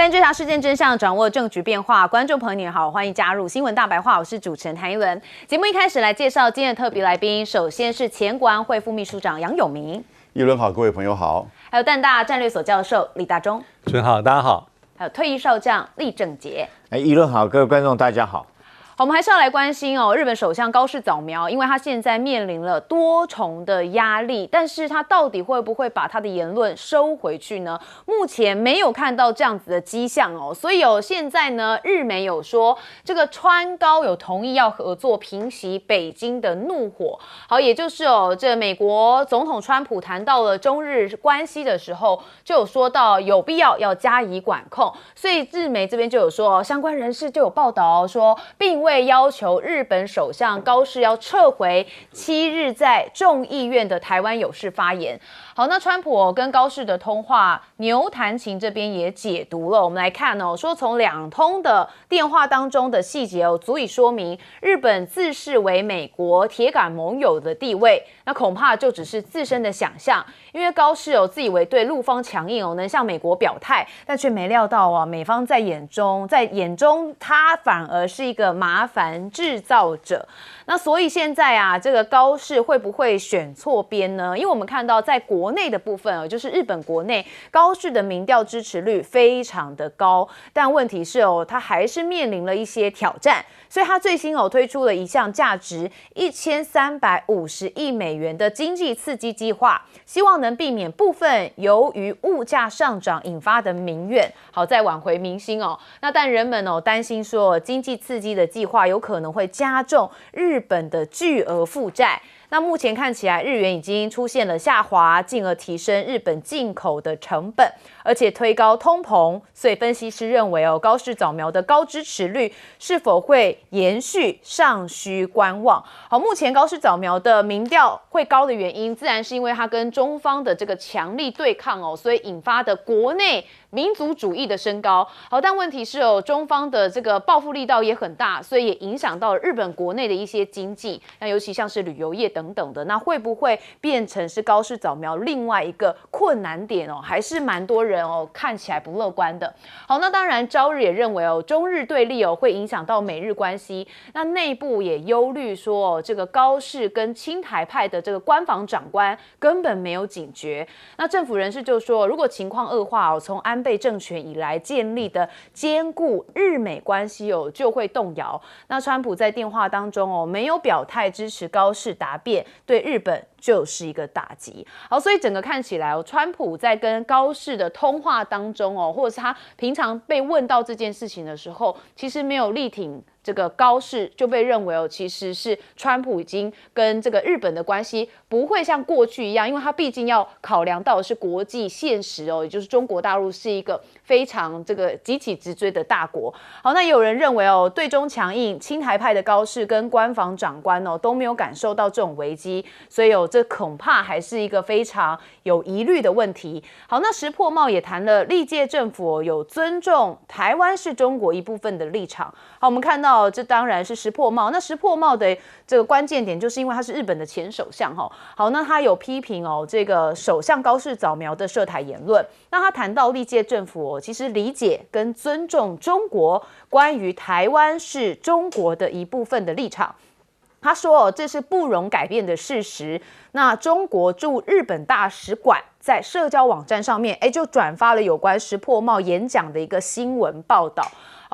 但追查事件真相，掌握政局变化。观众朋友你好，欢迎加入新闻大白话，我是主持人谭一伦。节目一开始来介绍今天的特别来宾，首先是前国安会副秘书长杨永明。一伦好，各位朋友好。还有淡大战略所教授李大中。主持人好，大家好。还有退役少将厉正杰。一伦好，各位观众大家好。我们还是要来关心日本首相高市早苗，因为他现在面临了多重的压力，但是他到底会不会把他的言论收回去呢？目前没有看到这样子的迹象所以现在呢，日媒有说这个川高有同意要合作平息北京的怒火。好，也就是这美国总统川普谈到了中日关系的时候，就有说到有必要加以管控，所以日媒这边就有说，相关人士就有报道说，并未要求日本首相高市要撤回7日在众议院的台湾有事发言。好，那川普跟高市的通话，牛弹琴这边也解读了。我们来看说从两通的电话当中的细节足以说明日本自视为美国铁杆盟友的地位，那恐怕就只是自身的想象。因为高市自以为对陆方强硬能向美国表态，但却没料到美方在眼中他反而是一个麻烦制造者。那所以现在这个高市会不会选错边呢？因为我们看到在国内的部分就是日本国内高市的民调支持率非常的高，但问题是他还是面临了一些挑战，所以他最新推出了一项价值1350亿美元的经济刺激计划，希望能避免部分由于物价上涨引发的民怨，好再挽回民心那但人们担心说经济刺激的计划有可能会加重日本的巨额负债。那目前看起来日元已经出现了下滑，进而提升日本进口的成本，而且推高通膨，所以分析师认为高市早苗的高支持率是否会延续，尚需观望。好，目前高市早苗的民调会高的原因，自然是因为他跟中方的这个强力对抗所以引发的国内民族主义的升高。好，但问题是中方的这个报复力道也很大，所以也影响到日本国内的一些经济，那尤其像是旅游业等等的，那会不会变成是高市早苗另外一个困难点还是蛮多人看起来不乐观的。好，那当然朝日也认为中日对立会影响到美日关系，那内部也忧虑说这个高市跟亲台派的这个官房长官根本没有警觉。那政府人士就说，如果情况恶化从安倍政权以来建立的坚固日美关系就会动摇。那川普在电话当中没有表态支持高市答辩，对日本就是一个打击。好，所以整个看起来川普在跟高市的通话当中或者是他平常被问到这件事情的时候，其实没有力挺这个高市，就被认为其实是川普已经跟这个日本的关系不会像过去一样，因为他毕竟要考量到的是国际现实也就是中国大陆是一个非常这个急起直追的大国。好，那也有人认为对中强硬亲台派的高市跟官房长官都没有感受到这种危机，所以这恐怕还是一个非常有疑虑的问题。好，那石破茂也谈了历届政府有尊重台湾是中国一部分的立场。好，我们看到这当然是石破茂，那石破茂的这个关键点就是因为他是日本的前首相好，那他有批评这个首相高市早苗的涉台言论。那他谈到历届政府其实理解跟尊重中国关于台湾是中国的一部分的立场。他说这是不容改变的事实。那中国驻日本大使馆在社交网站上面就转发了有关石破茂演讲的一个新闻报道。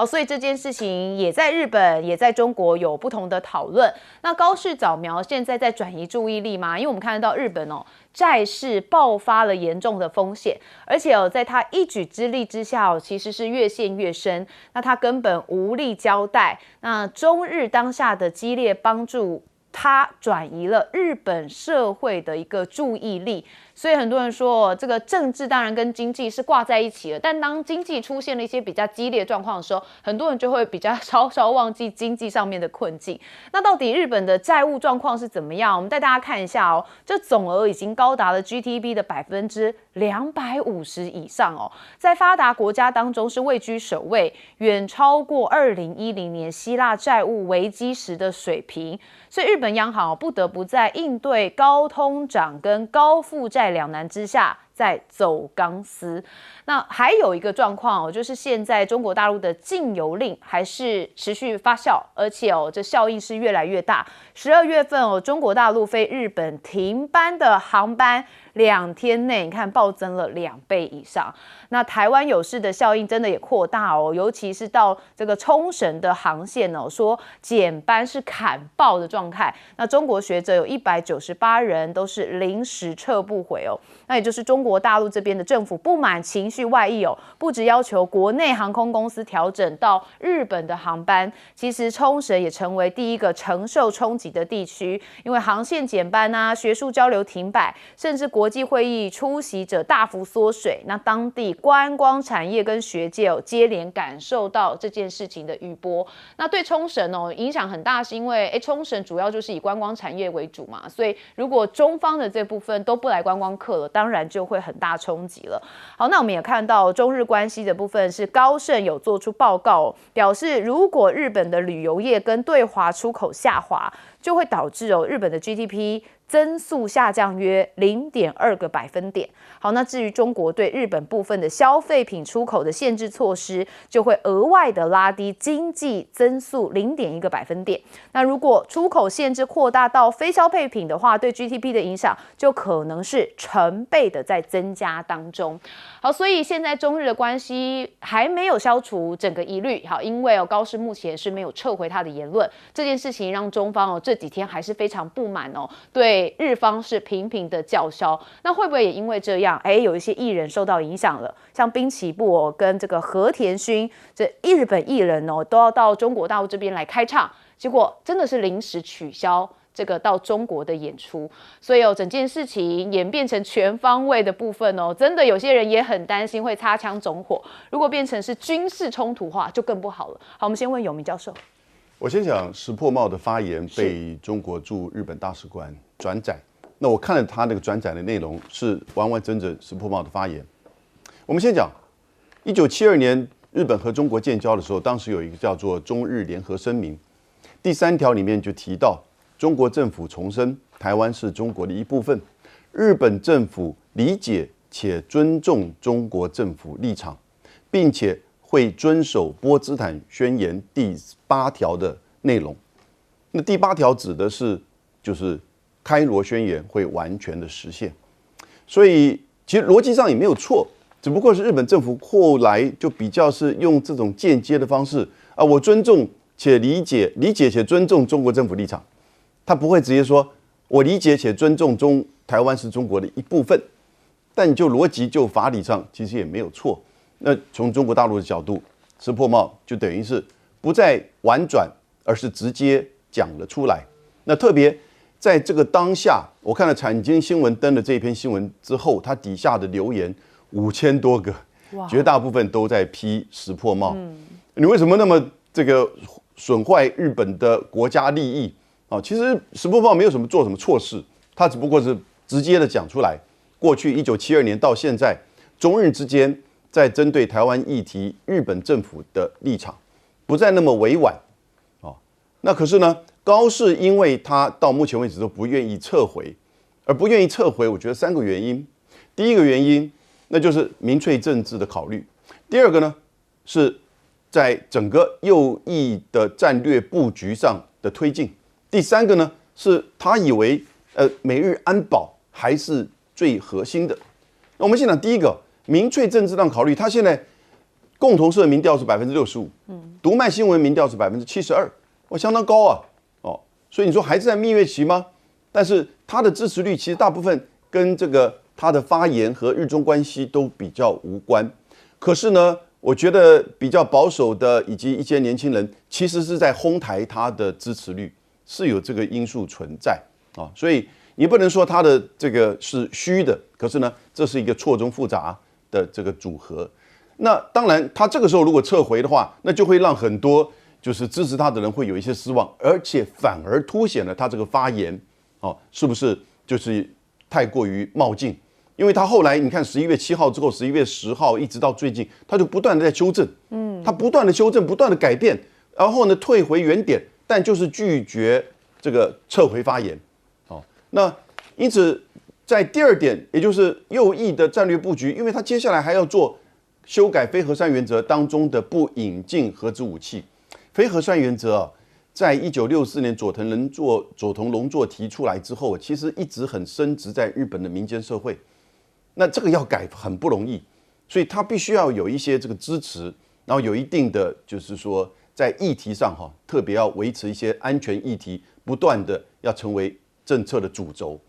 所以这件事情也在日本也在中国有不同的讨论。那高市早苗现在在转移注意力吗？因为我们看得到日本债市爆发了严重的风险，而且在他一举之力之下其实是越陷越深，那他根本无力交代。那中日当下的激烈帮助他转移了日本社会的一个注意力。所以很多人说这个政治当然跟经济是挂在一起的，但当经济出现了一些比较激烈状况的时候，很多人就会比较稍稍忘记经济上面的困境。那到底日本的债务状况是怎么样？我们带大家看一下这总额已经高达了 GDP 的250%以上在发达国家当中是位居首位，远超过2010年希腊债务危机时的水平。所以日本央行不得不在应对高通胀跟高负债两难之下，在走钢丝。那还有一个状况哦，就是现在中国大陆的禁游令还是持续发酵，而且这效应是越来越大。12月份中国大陆飞日本停班的航班2天内，你看暴增了2倍以上。那台湾有事的效应真的也扩大尤其是到这个冲绳的航线说减班是砍爆的状态。那中国学者有198人都是临时撤不回那也就是中国大陆这边的政府不满情绪外溢不只要求国内航空公司调整到日本的航班，其实冲绳也成为第一个承受冲击的地区，因为航线减班学术交流停摆，甚至国际会议出席者大幅缩水。那当地观光产业跟学界接连感受到这件事情的余波。那对冲绳影响很大，是因为冲绳主要就是以观光产业为主嘛，所以如果中方的这部分都不来观光客了，当然就会很大冲击了。好，那我们也看到中日关系的部分是高盛有做出报告表示如果日本的旅游业跟对华出口下滑，就会导致日本的 GDP 增速下降约0.2个百分点。好，那至于中国对日本部分的消费品出口的限制措施，就会额外的拉低经济增速0.1个百分点。那如果出口限制扩大到非消费品的话，对 GDP 的影响就可能是成倍的在增加当中。好，所以现在中日的关系还没有消除整个疑虑。好，因为高市目前是没有撤回他的言论，这件事情让中方这几天还是非常不满对日方是频频的叫嚣。那会不会也因为这样，有一些艺人受到影响了？像滨崎步跟这个和田勋这日本艺人都要到中国大陆这边来开唱，结果真的是临时取消这个到中国的演出，所以整件事情演变成全方位的部分真的有些人也很担心会擦枪走火。如果变成是军事冲突化，就更不好了。好，我们先问永明教授。我先讲石破茂的发言被中国驻日本大使馆转载，那我看了他那个转载的内容是完完整整石破茂的发言。我们先讲1972年日本和中国建交的时候，当时有一个叫做中日联合声明，第3条里面就提到中国政府重申台湾是中国的一部分，日本政府理解且尊重中国政府立场，并且会遵守波茨坦宣言第8条的内容。那第8条指的是就是开罗宣言会完全的实现，所以其实逻辑上也没有错，只不过是日本政府后来就比较是用这种间接的方式我尊重且理解且尊重中国政府立场，他不会直接说我理解且尊重台湾是中国的一部分，但就逻辑就法理上其实也没有错。那从中国大陆的角度，石破茂就等于是不再婉转，而是直接讲了出来。那特别在这个当下，我看了产经新闻登的这篇新闻之后，他底下的留言5000多个，绝大部分都在批石破茂。你为什么那么这个损坏日本的国家利益其实石破茂没有做什么错事，他只不过是直接的讲出来。过去1972年到现在，中日之间在针对台湾议题，日本政府的立场不再那么委婉那可是呢，高市因为他到目前为止都不愿意撤回，而不愿意撤回，我觉得3个原因。第一个原因，那就是民粹政治的考虑；第二个呢，是在整个右翼的战略布局上的推进；第三个呢，是他以为美日安保还是最核心的。那我们先讲第一个。民粹政治上考虑，他现在共同社民调是65%，读卖新闻民调是72%，相当高所以你说还是在蜜月期吗？但是他的支持率其实大部分跟这个他的发言和日中关系都比较无关。可是呢，我觉得比较保守的以及一些年轻人，其实是在哄抬他的支持率，是有这个因素存在所以你不能说他的这个是虚的，可是呢，这是一个错综复杂的这个组合。那当然他这个时候如果撤回的话，那就会让很多就是支持他的人会有一些失望，而且反而凸显了他这个发言是不是就是太过于冒进。因为他后来你看11月7号之后11月10号一直到最近，他就不断的在修正，他不断的修正，不断的改变，然后呢退回原点，但就是拒绝这个撤回发言那因此在第二点，也就是右翼的战略布局，因为他接下来还要做修改非核三原则当中的不引进核子武器。非核三原则啊，在1964年佐藤荣作提出来之后，其实一直很深植在日本的民间社会。那这个要改很不容易，所以他必须要有一些这个支持，然后有一定的就是说在议题上特别要维持一些安全议题，不断的要成为政策的主轴。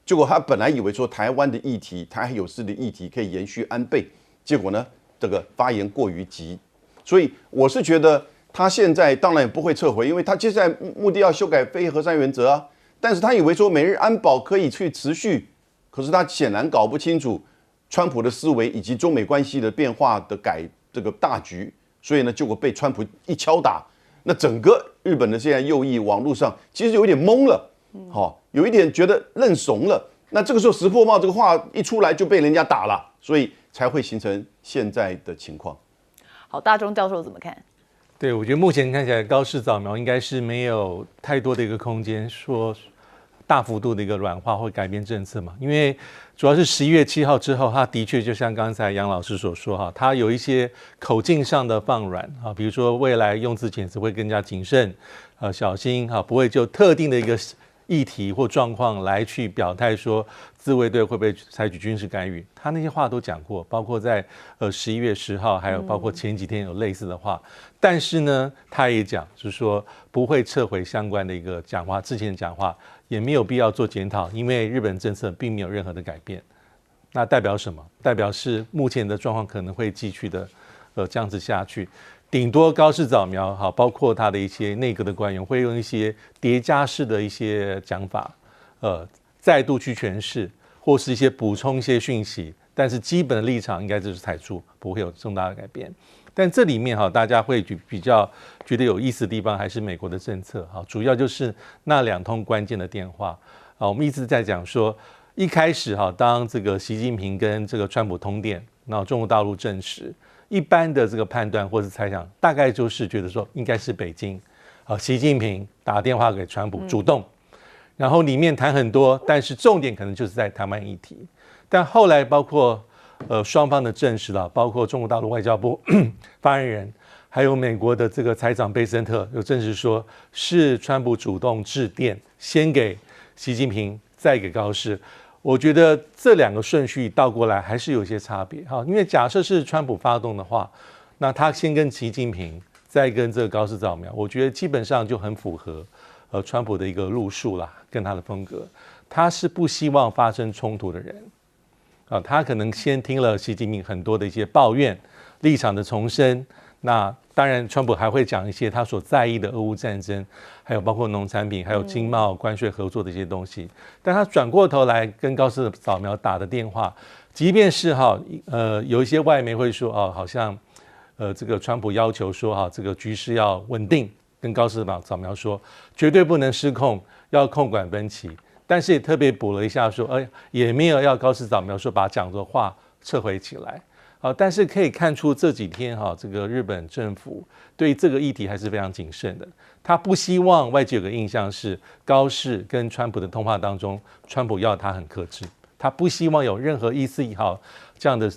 结果他本来以为说台湾的议题、台海有事的议题可以延续安倍，结果呢，这个发言过于急，所以我是觉得他现在当然也不会撤回，因为他接下来目的要修改非核三原则啊。但是他以为说美日安保可以去持续，可是他显然搞不清楚川普的思维以及中美关系的变化的这个大局，所以呢，结果被川普一敲打，那整个日本的现在右翼网络上其实有一点懵了。有一点觉得认怂了，那这个时候石破茂这个话一出来就被人家打了，所以才会形成现在的情况。好，大钟教授怎么看？对，我觉得目前看起来高市早苗应该是没有太多的一个空间说大幅度的一个软化或改变政策嘛，因为主要是11月7号之后，他的确就像刚才杨老师所说他有一些口径上的放软比如说未来用字遣词会更加谨慎小心不会就特定的一个议题或状况来去表态说自卫队会不会采取军事干预，他那些话都讲过，包括在11月10号，还有包括前几天有类似的话。但是呢，他也讲就是说不会撤回相关的一个讲话，之前的讲话也没有必要做检讨，因为日本政策并没有任何的改变。那代表什么？代表是目前的状况可能会继续的这样子下去。顶多高市早苗包括他的一些内阁的官员会用一些叠加式的一些讲法，再度去诠释，或是一些补充一些讯息，但是基本的立场应该就是踩住，不会有重大的改变。但这里面大家会比较觉得有意思的地方还是美国的政策主要就是那2通关键的电话我们一直在讲说，一开始当这个习近平跟这个川普通电，然后中国大陆证实。一般的这个判断或是猜想，大概就是觉得说应该是北京，习近平打电话给川普主动，然后里面谈很多，但是重点可能就是在台湾议题。但后来包括双方的证实了，包括中国大陆外交部发言人，还有美国的这个财长贝森特有证实说，是川普主动致电，先给习近平，再给高市。我觉得这2个顺序倒过来还是有些差别因为假设是川普发动的话，那他先跟习近平，再跟这个高市早苗，我觉得基本上就很符合川普的一个路数啦，跟他的风格。他是不希望发生冲突的人他可能先听了习近平很多的一些抱怨、立场的重申，那当然川普还会讲一些他所在意的俄乌战争，还有包括农产品，还有经贸关税合作的一些东西。但他转过头来跟高市早苗打的电话，即便是有一些外媒会说好像这个川普要求说这个局势要稳定，跟高市早苗说绝对不能失控，要控管分歧。但是也特别补了一下说也没有要高市早苗说把讲的话撤回起来但是可以看出这几天这个日本政府对这个议题还是非常谨慎的。他不希望外界有个印象是高市跟川普的通话当中，川普要他很克制，他不希望有任何意思这样的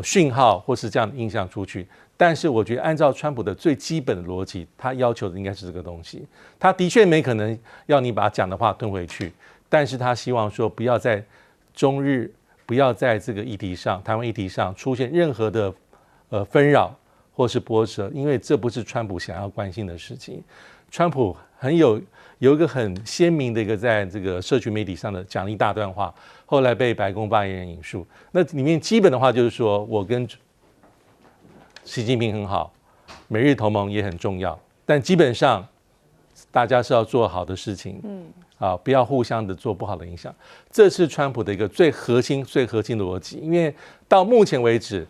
讯号或是这样的印象出去。但是我觉得按照川普的最基本的逻辑，他要求的应该是这个东西。他的确没可能要你把讲的话吞回去，但是他希望说不要在中日，不要在这个议题上，台湾议题上出现任何的纷扰或是波折，因为这不是川普想要关心的事情。川普有一个很鲜明的一个在这个社群媒体上的讲了一大段话，后来被白宫发言人引述。那里面基本的话就是说，我跟习近平很好，美日同盟也很重要，但基本上大家是要做好的事情，不要互相的做不好的影响。这是川普的一个最核心的逻辑。因为到目前为止，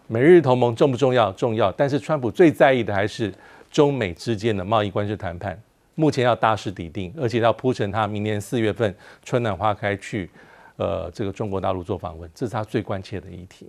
美日同盟重不重要？重要，但是川普最在意的还是中美之间的贸易关税谈判，目前要大势已定，而且要铺成他明年4月份春暖花开去这个中国大陆做访问，这是他最关切的议题。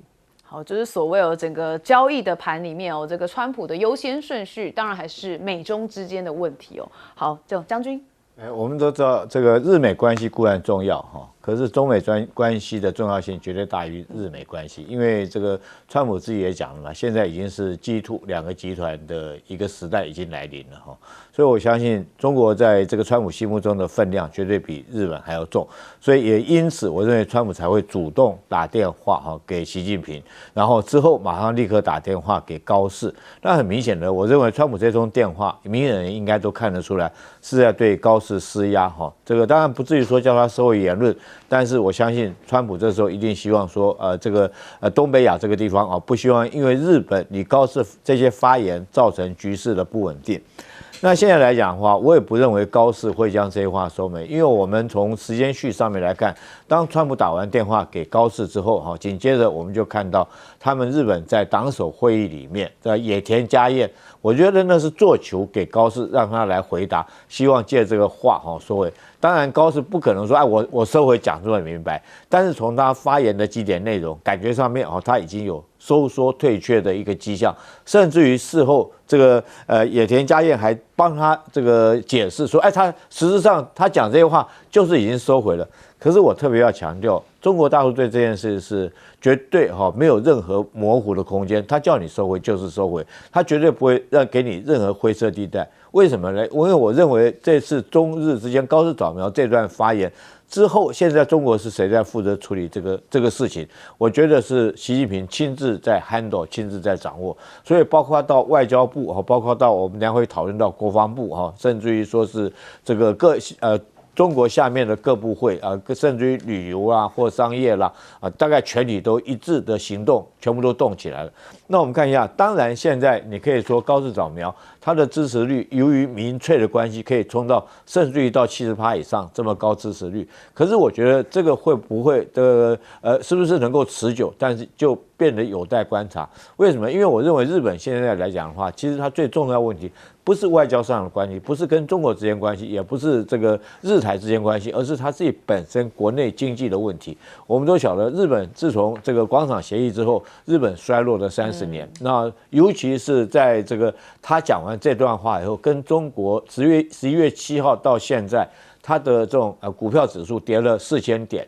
好，就是所谓整个交易的盘里面这个川普的优先顺序，当然还是美中之间的问题好，就将军，我们都知道这个日美关系固然重要可是中美关系的重要性绝对大于日美关系，因为这个川普自己也讲了嘛，现在已经是 G2 两个集团的一个时代已经来临了哈，所以我相信中国在这个川普心目中的分量绝对比日本还要重，所以也因此我认为川普才会主动打电话哈给习近平，然后之后马上立刻打电话给高市。那很明显的，我认为川普这通电话，明眼人应该都看得出来是在对高市施压哈。这个当然不至于说叫他收回言论，但是我相信川普这时候一定希望说，这个东北亚这个地方啊，不希望因为日本你高市这些发言造成局势的不稳定。那现在来讲的话，我也不认为高市会将这些话收回，因为我们从时间序上面来看，当川普打完电话给高市之后，哈，紧接着我们就看到他们日本在党首会议里面的野田佳彦，我觉得那是做球给高市，让他来回答，希望借这个话哈收回。当然，高市不可能说，哎，我收回讲这么明白，但是从他发言的几点内容，感觉上面哦，他已经有收缩退却的一个迹象，甚至于事后这个野田佳彦还帮他这个解释说，哎，他实质上他讲这些话就是已经收回了。可是我特别要强调，中国大陆对这件事是绝对没有任何模糊的空间，他叫你收回就是收回，他绝对不会给你任何灰色地带。为什么呢？因为我认为这次中日之间高市早苗这段发言之后，现在中国是谁在负责处理这个事情？我觉得是习近平亲自在 handle， 亲自在掌握。所以包括到外交部包括到我们将会讨论到国防部甚至于说是这个中国下面的各部会甚至于旅游或商业啦大概全体都一致的行动，全部都动起来了。那我们看一下，当然现在你可以说高市早苗他的支持率由于民粹的关系，可以冲到甚至于到70%以上这么高支持率。可是我觉得这个会不会是不是能够持久？但是就变得有待观察。为什么？因为我认为日本现在来讲的话，其实它最重要的问题不是外交上的关系，不是跟中国之间关系，也不是这个日台之间关系，而是它自己本身国内经济的问题。我们都晓得，日本自从这个广场协议之后，日本衰落了30年。那尤其是在这个他讲完这段话以后，跟中国11月7号到现在，它的这种股票指数跌了4000点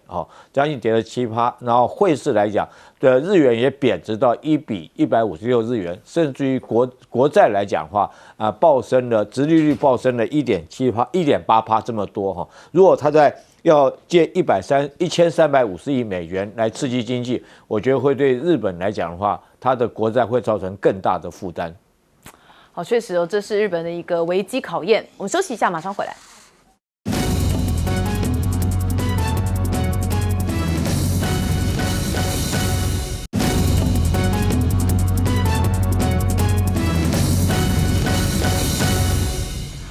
将近跌了7%，然后汇市来讲，日元也贬值到1比156日元，甚至于国债来讲的话暴升了，殖利率暴升了1.7%、1.8%这么多如果他在要借1350亿美元来刺激经济，我觉得会对日本来讲的话，它的国债会造成更大的负担。好，确实这是日本的一个危机考验。我们休息一下，马上回来。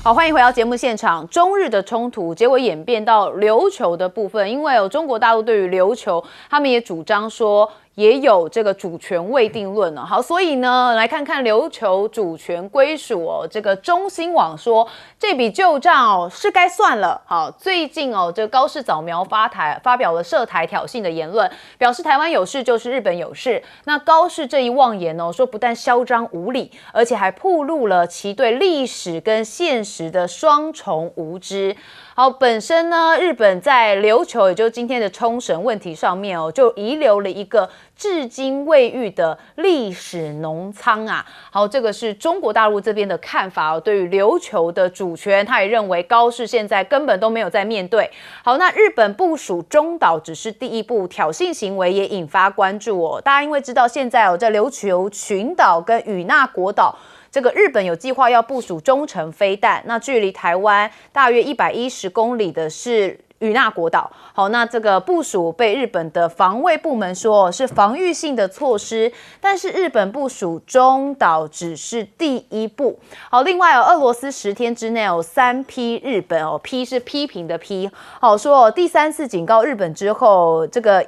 好，欢迎回到节目现场。中日的冲突结果演变到琉球的部分，因为中国大陆对于琉球，他们也主张说也有这个主权未定论哦。好，所以呢，来看看琉球主权归属这个中新网说这笔旧账是该算了。好，最近这个高市早苗发表了涉台挑衅的言论，表示台湾有事就是日本有事。那高市这一妄言说不但嚣张无理，而且还暴露了其对历史跟现实的双重无知。好，本身呢，日本在琉球，也就是今天的冲绳问题上面就遗留了一个至今未遇的历史农仓啊。好，这个是中国大陆这边的看法对于琉球的主权，他也认为高市现在根本都没有在面对。好，那日本部署中岛只是第一步，挑衅行为也引发关注大家因为知道现在在琉球群岛跟与那国岛，这个日本有计划要部署中程飞弹，那距离台湾大约110公里的是与那国岛。好，那这个部署被日本的防卫部门说是防御性的措施，但是日本部署中岛只是第一步。好，另外俄罗斯10天之内3批日本批是批评的批。好，说第3次警告日本之后，这个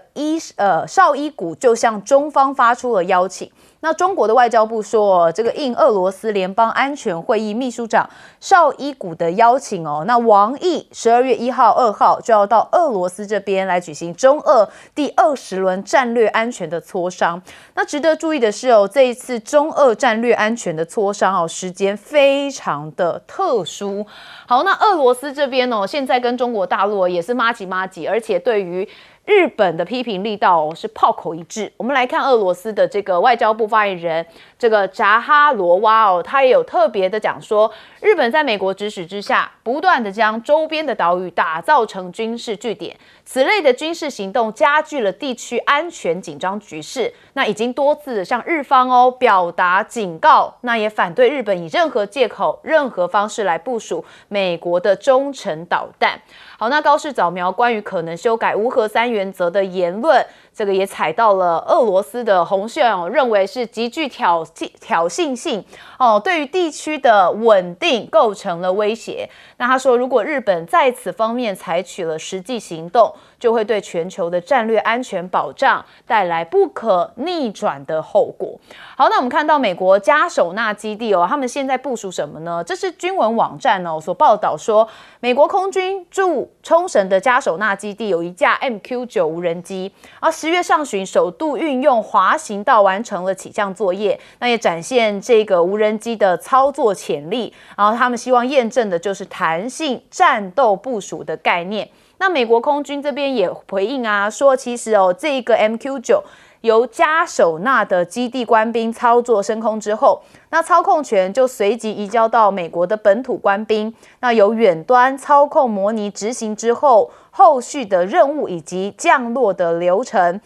绍伊古就向中方发出了邀请。那中国的外交部说，这个应俄罗斯联邦安全会议秘书长绍伊古的邀请哦，那王毅12月1号、2号就要到俄罗斯这边来举行中俄第20轮战略安全的磋商。那值得注意的是哦，这一次中俄战略安全的磋商哦，时间非常的特殊。好，那俄罗斯这边哦，现在跟中国大陆也是麻吉，而且对于日本的批评力道是炮口一致。我们来看俄罗斯的这个外交部发言人这个扎哈罗娃哦，他也有特别的讲说，日本在美国指使之下，不断的将周边的岛屿打造成军事据点，此类的军事行动加剧了地区安全紧张局势。那已经多次向日方表达警告，那也反对日本以任何借口、任何方式来部署美国的中程导弹。好，那高市早苗关于可能修改无核三原则的言论，这个也踩到了俄罗斯的红线哦，认为是极具挑衅性哦，对于地区的稳定构成了威胁。那他说，如果日本在此方面采取了实际行动，就会对全球的战略安全保障带来不可逆转的后果。好，那我们看到美国加手纳基地哦，他们现在部署什么呢？这是军文网站哦所报道说，美国空军驻冲绳的加手纳基地有一架 MQ-9 无人机，而10月上旬首度运用滑行道完成了起降作业，那也展现这个无人机的操作潜力。然后他们希望验证的就是弹性战斗部署的概念。那美国空军这边也回应啊，说其实这个 MQ-9 由加手纳的基地官兵操作升空之后，那操控权就随即移交到美国的本土官兵，那由远端操控模拟执行之后，后续的任务以及降落的流程，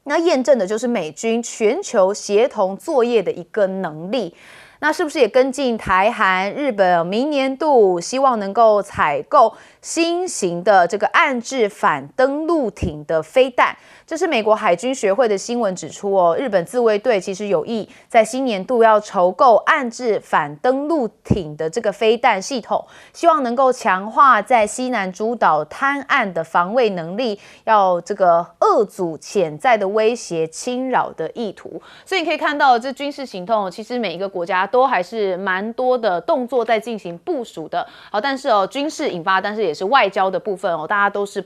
那验证的就是美军全球协同作业的一个能力。那是不是也跟进台韩、日本明年度希望能够采购新型的这个岸置反登陆艇的飞弹？这是美国海军学会的新闻指出哦，日本自卫队其实有意在新年度要筹购岸置反登陆艇的这个飞弹系统，希望能够强化在西南诸岛滩岸的防卫能力，要这个遏阻潜在的威胁侵扰的意图。所以你可以看到，这军事行动其实每一个国家都还是蛮多的动作在进行部署的。好，但是军事引发，但是也是外交的部分大家都是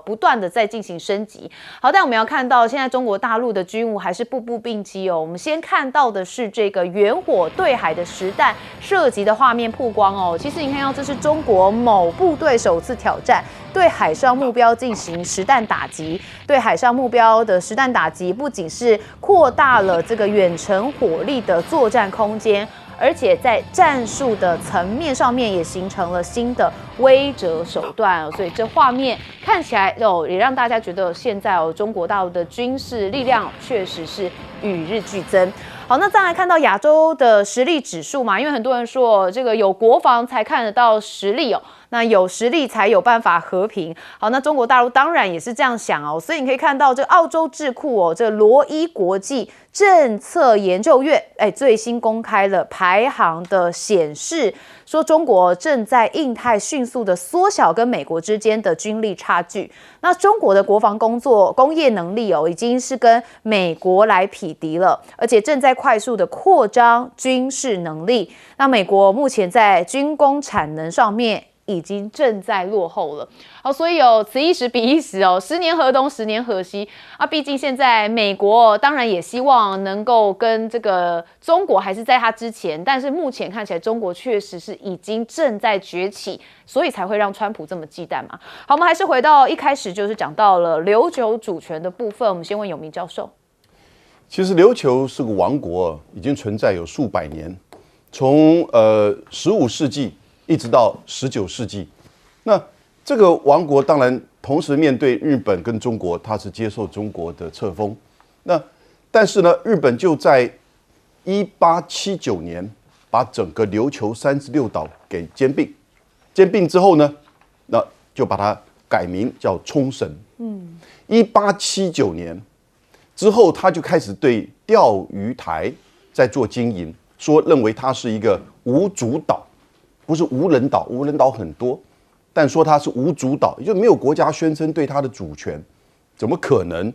不断的在进行升级。好，但我们要看到现在中国大陆的军武还是步步并机哦。我们先看到的是这个远火对海的实弹射击的画面曝光哦。其实你看到这是中国某部队首次挑战对海上目标进行实弹打击，对海上目标的实弹打击不仅是扩大了这个远程火力的作战空间，而且在战术的层面上面也形成了新的威慑手段所以这画面看起来也让大家觉得现在中国大陆的军事力量确实是与日俱增。好，那再来看到亚洲的实力指数嘛，因为很多人说这个有国防才看得到实力那有实力才有办法和平。好，那中国大陆当然也是这样想所以你可以看到这澳洲智库这罗伊国际政策研究院最新公开了排行的显示，说中国正在印太迅速的缩小跟美国之间的军力差距。那中国的国防工业能力已经是跟美国来匹敌了，而且正在快速的扩张军事能力。那美国目前在军工产能上面已经正在落后了。好，所以此一时彼一时10年河东10年河西毕竟现在美国当然也希望能够跟这个中国还是在它之前，但是目前看起来中国确实是已经正在崛起，所以才会让川普这么忌惮嘛。好，我们还是回到一开始就是讲到了琉球主权的部分，我们先问永明教授。其实琉球是个王国，已经存在有数百年，从15世纪一直到19世纪。那这个王国当然同时面对日本跟中国，它是接受中国的册封。但是呢，日本就在1879年把整个琉球36岛给兼并，兼并之后呢，那就把它改名叫冲绳。1879年之后，他就开始对钓鱼台在做经营，认为它是一个无主岛，不是无人岛，无人岛很多，但说它是无主岛，也就没有国家宣称对它的主权，怎么可能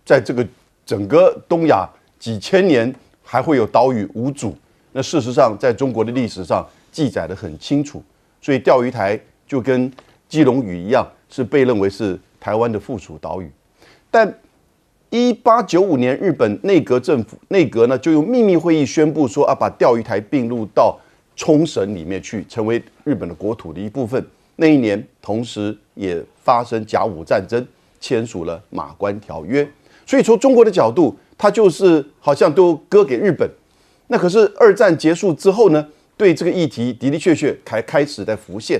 在这个整个东亚几千年还会有岛屿无主。那事实上，在中国的历史上记载得很清楚，所以钓鱼台就跟基隆屿一样，是被认为是台湾的附属岛屿。但1895年，日本内阁呢就用秘密会议宣布说把钓鱼台并入到冲绳里面去，成为日本的国土的一部分。那一年，同时也发生甲午战争，签署了马关条约。所以从中国的角度，它就是好像都割给日本。那可是二战结束之后呢，对这个议题的的确确开始在浮现。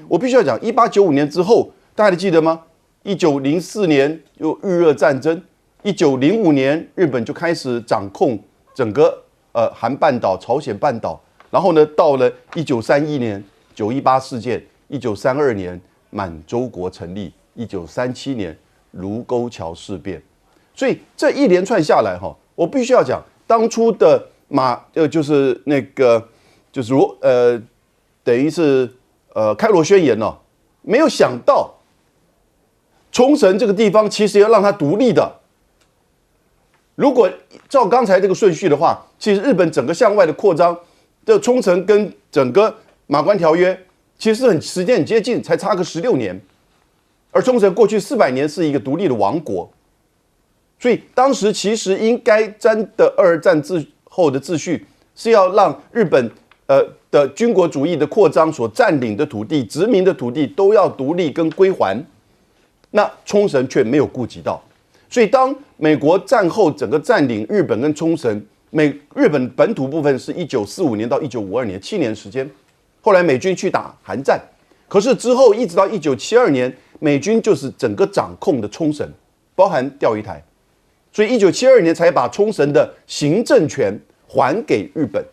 我必须要讲，1895年之后，大家还记得吗？1904年有日俄战争，1905年日本就开始掌控整个韩半岛、朝鲜半岛。然后呢，到了1931年918事件，1932年满洲国成立，1937年卢沟桥事变。所以这一连串下来我必须要讲，当初的就是那个就是等于是开罗宣言没有想到冲绳这个地方其实要让它独立的。如果照刚才这个顺序的话，其实日本整个向外的扩张，这冲绳跟整个马关条约其实时间很接近，才差个16年。而冲绳过去400年是一个独立的王国，所以当时其实应该真的二战后的秩序是要让日本的军国主义的扩张所占领的土地、殖民的土地都要独立跟归还，那冲绳却没有顾及到。所以当美国战后整个占领日本跟冲绳，日本本土部分是1945年到1952年7年时间，后来美军去打韩战，可是之后一直到1972年，美军就是整个掌控的冲绳，包含钓鱼台，所以1972年才把冲绳的行政权还给日本。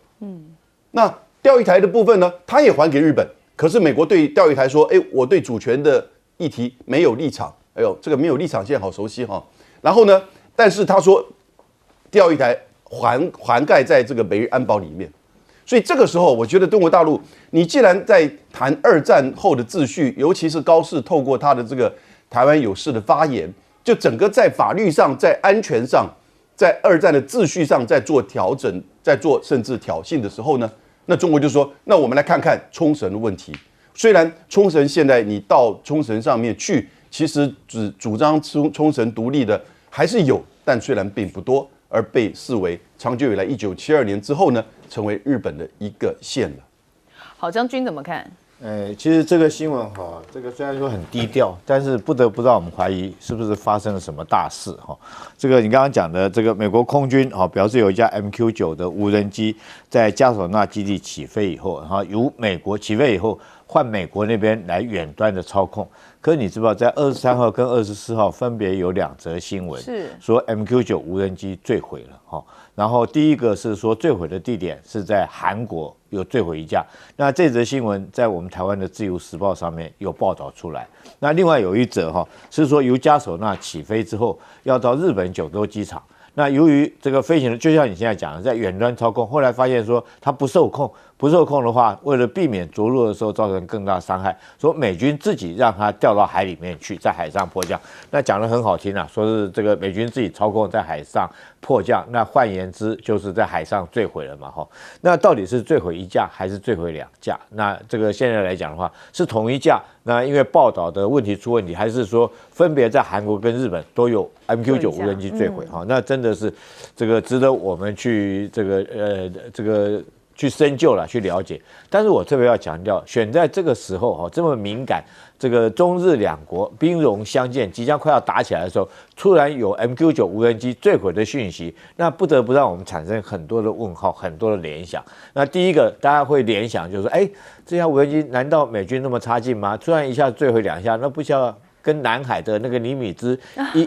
那钓鱼台的部分呢，他也还给日本，可是美国对钓鱼台说：“我对主权的议题没有立场。”哎呦，这个没有立场现在好熟悉哈。然后呢，但是他说钓鱼台涵盖在这个美日安保里面，所以这个时候，我觉得中国大陆，你既然在谈二战后的秩序，尤其是高市透过他的这个台湾有事的发言，就整个在法律上、在安全上、在二战的秩序上在做调整、在做甚至挑衅的时候呢，那中国就说，那我们来看看冲绳的问题。虽然冲绳现在你到冲绳上面去，其实只主张冲绳独立的还是有，但虽然并不多，而被视为长久以来1972年之后呢，成为日本的一个县了。好，将军怎么看？其实这个新闻这个虽然说很低调，但是不得不让我们怀疑是不是发生了什么大事这个你刚刚讲的这个美国空军表示有一架 MQ-9的无人机在加索纳基地起飞以后，由美国起飞以后换美国那边来远端的操控。可是你知不知道，在23号跟24号分别有2则新闻，是说 MQ-9无人机坠毁了然后第一个是说坠毁的地点是在韩国有坠毁一架，那这则新闻在我们台湾的自由时报上面有报道出来。那另外有一则是说由加索纳起飞之后要到日本九州机场，那由于这个飞行的就像你现在讲的在远端操控，后来发现说它不受控的话，为了避免着陆的时候造成更大伤害，说美军自己让它掉到海里面去，在海上迫降。那讲得很好听说是这个美军自己操控在海上迫降，那换言之就是在海上坠毁了嘛那到底是坠毁一架还是坠毁2架？那这个现在来讲的话是同一架，那因为报道的问题出问题，还是说分别在韩国跟日本都有 MQ-9无人机坠毁那真的是这个值得我们去这个去深究了，去了解。但是我特别要强调，选在这个时候这么敏感，这个中日两国兵戎相见，即将快要打起来的时候，突然有 MQ-9无人机坠毁的讯息，那不得不让我们产生很多的问号，很多的联想。那第一个大家会联想就是说，这架无人机难道美军那么差劲吗？突然一下坠毁2下，那不像跟南海的那个尼米兹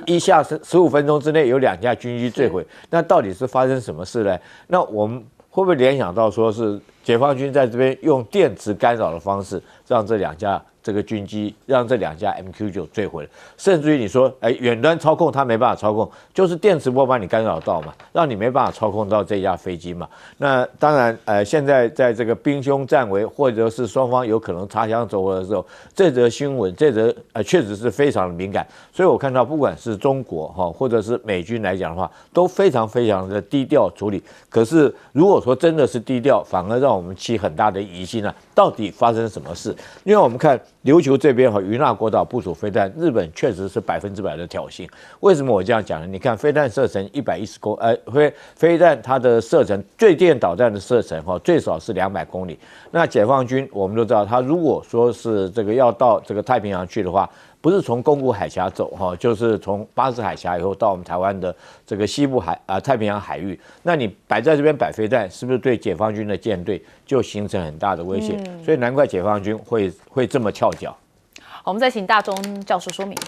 一下15分钟之内有2架军机坠毁，那到底是发生什么事呢？那我们会不会联想到说是解放军在这边用电磁干扰的方式，让这2架这个军机，让这2架 MQ9坠毁了。甚至于你说，远端操控它没办法操控，就是电磁波把你干扰到嘛，让你没办法操控到这架飞机嘛。那当然，现在在这个兵凶战危，或者是双方有可能擦枪走火的时候，这则新闻，确实是非常的敏感。所以我看到，不管是中国或者是美军来讲的话，都非常非常的低调处理。可是如果说真的是低调，反而让我们起很大的疑心啊，到底发生什么事？因为我们看琉球这边与那国岛部署飞弹，日本确实是100%的挑衅。为什么我这样讲呢？你看飞弹射程110公，飞弹它的射程，最电导弹的射程最少是200公里。那解放军我们都知道，他如果说是这个要到这个太平洋去的话，不是从宫古海峡走就是从巴士海峡以后到我们台湾的这个西部太平洋海域。那你摆在这边摆飞弹，是不是对解放军的舰队就形成很大的威胁？所以难怪解放军会这么翘脚。好，我们再请大中教授说明。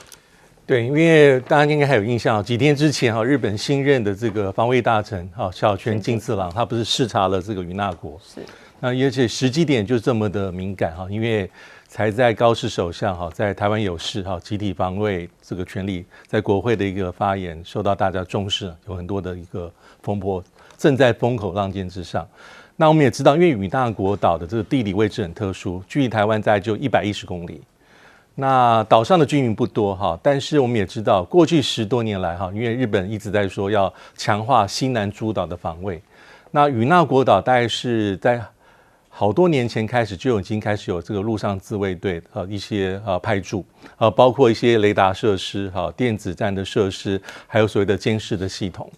对，因为大家应该还有印象，几天之前日本新任的这个防卫大臣小泉进次郎，他不是视察了这个与那国，是。那而且时机点就这么的敏感因为才在高市首相在台湾有事集体防卫这个权利，在国会的一个发言受到大家重视，有很多的一个风波正在风口浪尖之上。那我们也知道，因为与那国岛的这个地理位置很特殊，距离台湾大概就110公里。那岛上的居民不多但是我们也知道，过去10多年来因为日本一直在说要强化西南诸岛的防卫，那与那国岛大概是在好多年前开始就已经开始有这个陆上自卫队一些派驻包括一些雷达设施电子战的设施，还有所谓的监视的系统。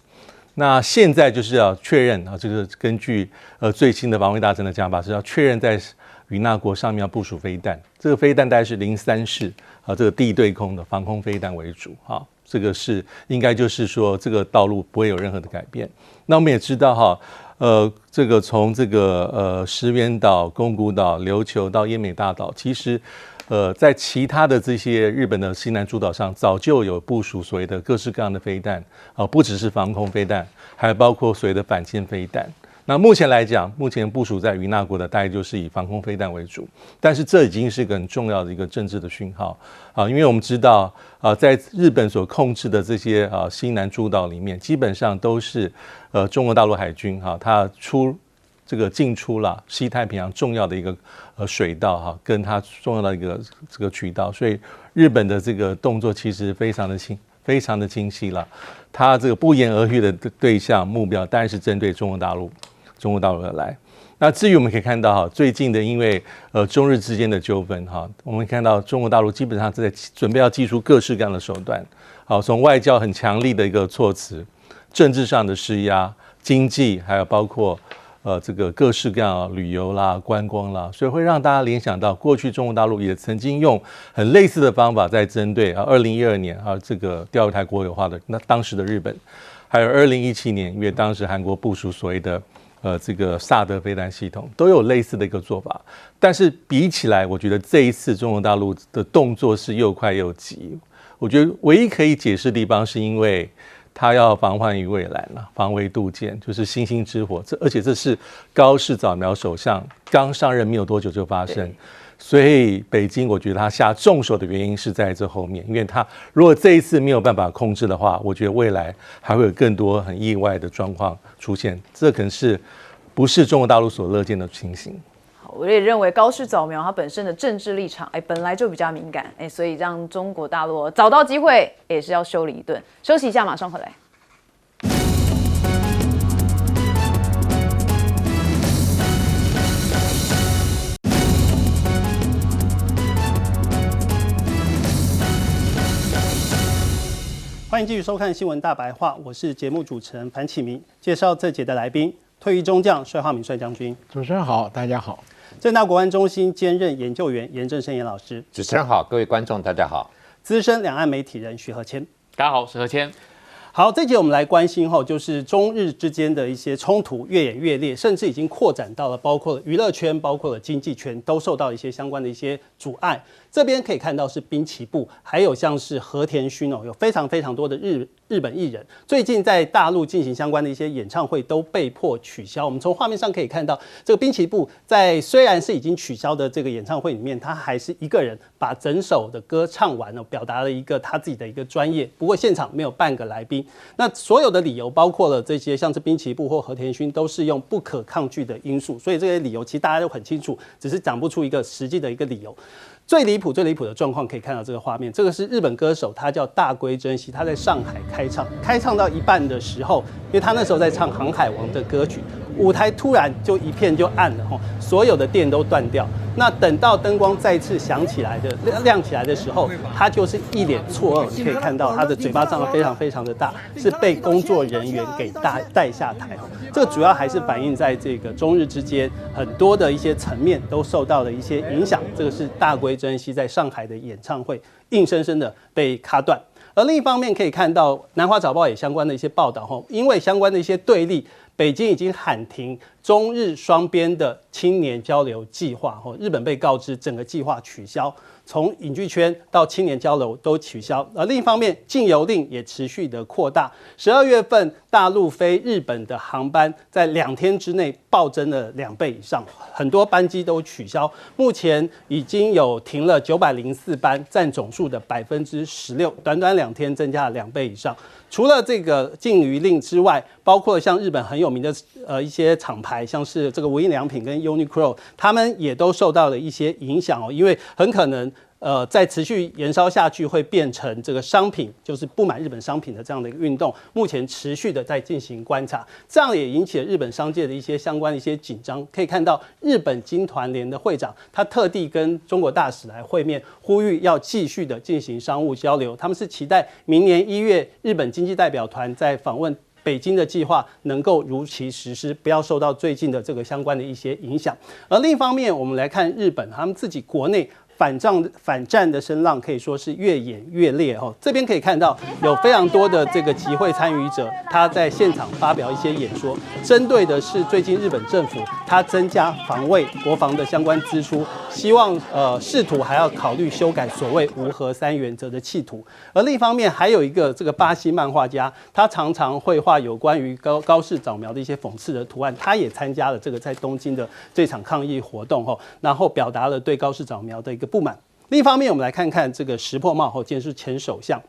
那现在就是要确认这个根据最新的防卫大臣的讲法是要确认在与那国上面要部署飞弹，这个飞弹大概是03式这个地对空的防空飞弹为主这个是应该就是说这个道路不会有任何的改变。那我们也知道这个从这个石垣岛、宫古岛、琉球到奄美大岛，其实在其他的这些日本的西南诸岛上，早就有部署所谓的各式各样的飞弹不只是防空飞弹，还包括所谓的反舰飞弹。那目前来讲，目前部署在与那国的大概就是以防空飞弹为主，但是这已经是一个很重要的一个政治的讯号因为我们知道在日本所控制的这些西南诸岛里面，基本上都是中国大陆海军它进出了西太平洋重要的一个水道跟它重要的一个这个渠道，所以日本的这个动作其实非常的清晰了。它这个不言而喻的对象目标当然是针对中国大陆而来。那至于我们可以看到最近的因为中日之间的纠纷我们看到中国大陆基本上在准备要祭出各式各样的手段从外交很强力的一个措辞，政治上的施压，经济还有包括这个各式各样旅游啦、观光啦，所以会让大家联想到过去中国大陆也曾经用很类似的方法在针对2012年这个钓鱼台国有化的那当时的日本，还有2017年因为当时韩国部署所谓的这个萨德飞弹系统，都有类似的一个做法。但是比起来，我觉得这一次中国大陆的动作是又快又急。我觉得唯一可以解释的地方是因为他要防患于未然了，防微杜渐，就是星星之火。而且这是高市早苗首相刚上任没有多久就发生，所以北京我觉得他下重手的原因是在这后面，因为他如果这一次没有办法控制的话，我觉得未来还会有更多很意外的状况出现，这可能是不是中国大陆所乐见的情形。我也认为高市早苗他本身的政治立场，本来就比较敏感，所以让中国大陆找到机会也是要修理一顿。休息一下，马上回来。欢迎继续收看《新闻大白话》，我是节目主持人潘启明，介绍这节的来宾，退役中将帅浩敏帅将军。主持人好，大家好。政大国安中心兼任研究员严正生严老师。主持人好，各位观众大家好。资深两岸媒体人徐和谦。大家好，我是何谦。好，这节我们来关心就是中日之间的一些冲突越演越烈，甚至已经扩展到了包括了娱乐圈、包括了经济圈，都受到一些相关的一些阻碍。这边可以看到是滨崎步，还有像是和田勋有非常非常多的日本艺人，最近在大陆进行相关的一些演唱会都被迫取消。我们从画面上可以看到，这个滨崎步在虽然是已经取消的这个演唱会里面，他还是一个人把整首的歌唱完了，表达了一个他自己的一个专业。不过现场没有半个来宾。那所有的理由包括了这些，像是滨崎步或和田勋，都是用不可抗拒的因素，所以这些理由其实大家都很清楚，只是讲不出一个实际的一个理由。最离谱的状况可以看到这个画面，这个是日本歌手，他叫大龟真希，他在上海开唱到一半的时候，因为他那时候在唱《航海王》的歌曲，舞台突然就一片就暗了，所有的电都断掉。那等到灯光再次亮起来的时候，他就是一脸错愕，你可以看到他的嘴巴张得非常非常的大，是被工作人员给带下台。这个主要还是反映在这个中日之间很多的一些层面都受到了一些影响。这个是大龟真希在上海的演唱会，硬生生的被卡断。而另一方面可以看到，南华早报也相关的一些报道，因为相关的一些对立，北京已经喊停中日双边的青年交流计划，日本被告知整个计划取消，从影剧圈到青年交流都取消。而另一方面，禁游令也持续的扩大，12月份大陆飞日本的航班在2天之内暴增了2倍以上，很多班机都取消，目前已经有停了904班，占总数的16%，短短2天增加了2倍以上。除了这个禁渔令之外，包括像日本很有名的一些厂牌，像是这个无印良品跟 Uniqlo， 他们也都受到了一些影响，因为很可能再持续延烧下去，会变成这个商品，就是不买日本商品的这样的一个运动。目前持续的在进行观察，这样也引起了日本商界的一些相关的一些紧张。可以看到，日本经团联的会长他特地跟中国大使来会面，呼吁要继续的进行商务交流。他们是期待明年1月日本经济代表团在访问北京的计划能够如期实施，不要受到最近的这个相关的一些影响。而另一方面，我们来看日本，他们自己国内反战的声浪可以说是越演越烈。这边可以看到有非常多的这个集会参与者，他在现场发表一些演说，针对的是最近日本政府他增加防卫国防的相关支出，希望试图还要考虑修改所谓无核3原则的企图。而另一方面，还有一个这个巴西漫画家，他常常绘画有关于高市早苗的一些讽刺的图案，他也参加了这个在东京的这场抗议活动，然后表达了对高市早苗的一个不满。另一方面，我们来看看这个石破茂今天是前首相。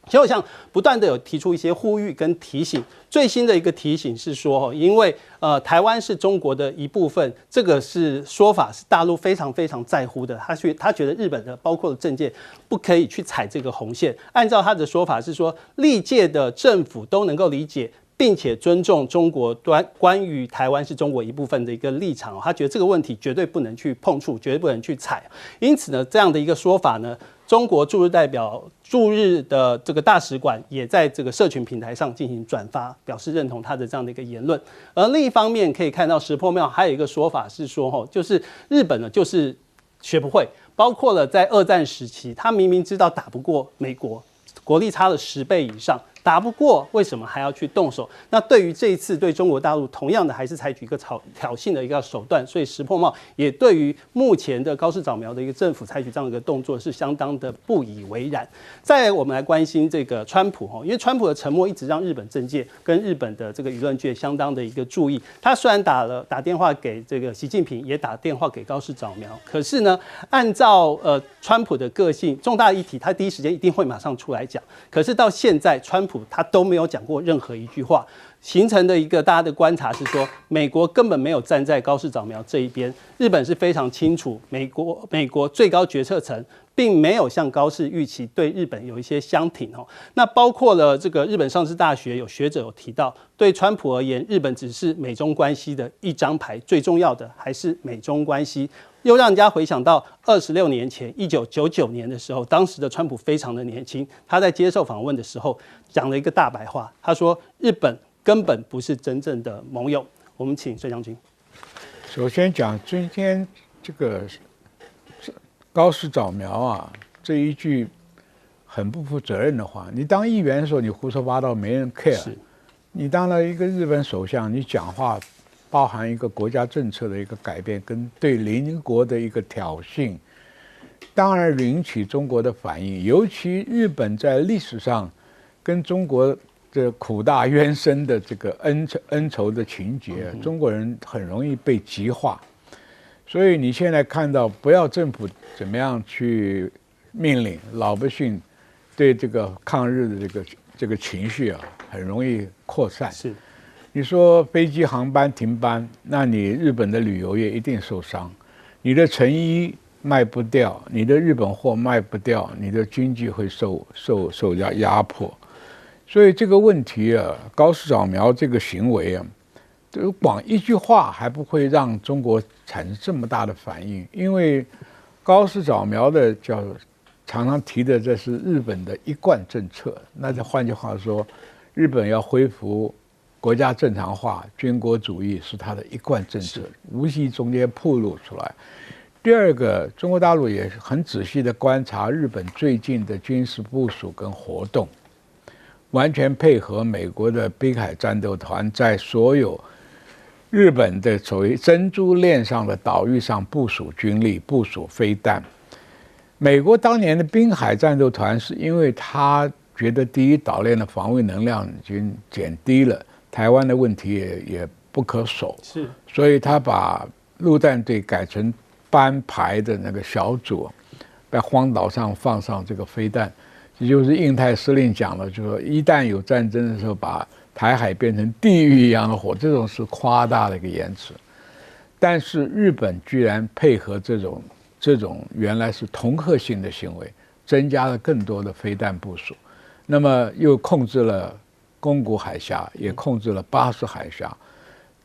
前首相不断的有提出一些呼吁跟提醒，最新的一个提醒是说，因为台湾是中国的一部分，这个是说法是大陆非常非常在乎的。他觉得日本的包括政界不可以去踩这个红线。按照他的说法是说，历届的政府都能够理解，并且尊重中国关于台湾是中国一部分的一个立场。他觉得这个问题绝对不能去碰触，绝对不能去踩。因此呢，这样的一个说法呢，中国驻日的这个大使馆也在这个社群平台上进行转发，表示认同他的这样的一个言论。而另一方面，可以看到石破茂还有一个说法是说，就是日本呢就是学不会，包括了在2战时期，他明明知道打不过美国，国力差了10倍以上，打不过，为什么还要去动手？那对于这一次对中国大陆，同样的还是采取一个挑衅的一个手段，所以石破茂也对于目前的高市早苗的一个政府采取这样的一个动作是相当的不以为然。再来，我们来关心这个川普，因为川普的沉默一直让日本政界跟日本的这个舆论界相当的一个注意。他虽然打电话给这个习近平，也打电话给高市早苗，可是呢，按照川普的个性，重大议题他第一时间一定会马上出来讲。可是到现在，川普他都没有讲过任何一句话，形成的一个大家的观察是说，美国根本没有站在高市早苗这一边，日本是非常清楚，美国最高决策层并没有像高市预期对日本有一些相挺。那包括了这个日本上智大学有学者有提到，对川普而言，日本只是美中关系的一张牌，最重要的还是美中关系。又让人家回想到26年前1999年的时候，当时的川普非常的年轻，他在接受访问的时候讲了一个大白话，他说日本根本不是真正的盟友。我们请孙将军。首先讲今天这个高市早苗啊这一句很不负责任的话。你当议员的时候，你胡说八道，没人 care。你当了一个日本首相，你讲话包含一个国家政策的一个改变，跟对邻国的一个挑衅，当然引起中国的反应。尤其日本在历史上跟中国的苦大冤深的这个恩仇的情节，中国人很容易被极化。所以你现在看到，不要政府怎么样去命令老百姓对这个抗日的这个情绪啊，很容易扩散。是，你说飞机航班停班，那你日本的旅游业一定受伤，你的成衣卖不掉，你的日本货卖不掉，你的经济会受压迫。所以这个问题啊，高市早苗这个行为啊，光一句话还不会让中国产生这么大的反应，因为高市早苗的常常提的这是日本的一贯政策。那再换句话说，日本要恢复国家正常化，军国主义是它的一贯政策，无意中间暴露出来。第二个，中国大陆也很仔细的观察日本最近的军事部署跟活动，完全配合美国的滨海战斗团在所有日本的所谓珍珠链上的岛屿上部署军力、部署飞弹。美国当年的滨海战斗团是因为他觉得第一岛链的防卫能量已经减低了，台湾的问题也不可守，是，所以他把陆战队改成班排的那个小组，在荒岛上放上这个飞弹，也就是印太司令讲了，就说一旦有战争的时候，把台海变成地狱一样的火，这种是夸大的一个言辞。但是日本居然配合这种原来是恫吓性的行为，增加了更多的飞弹部署，那么又控制了宫古海峡，也控制了巴士海峡。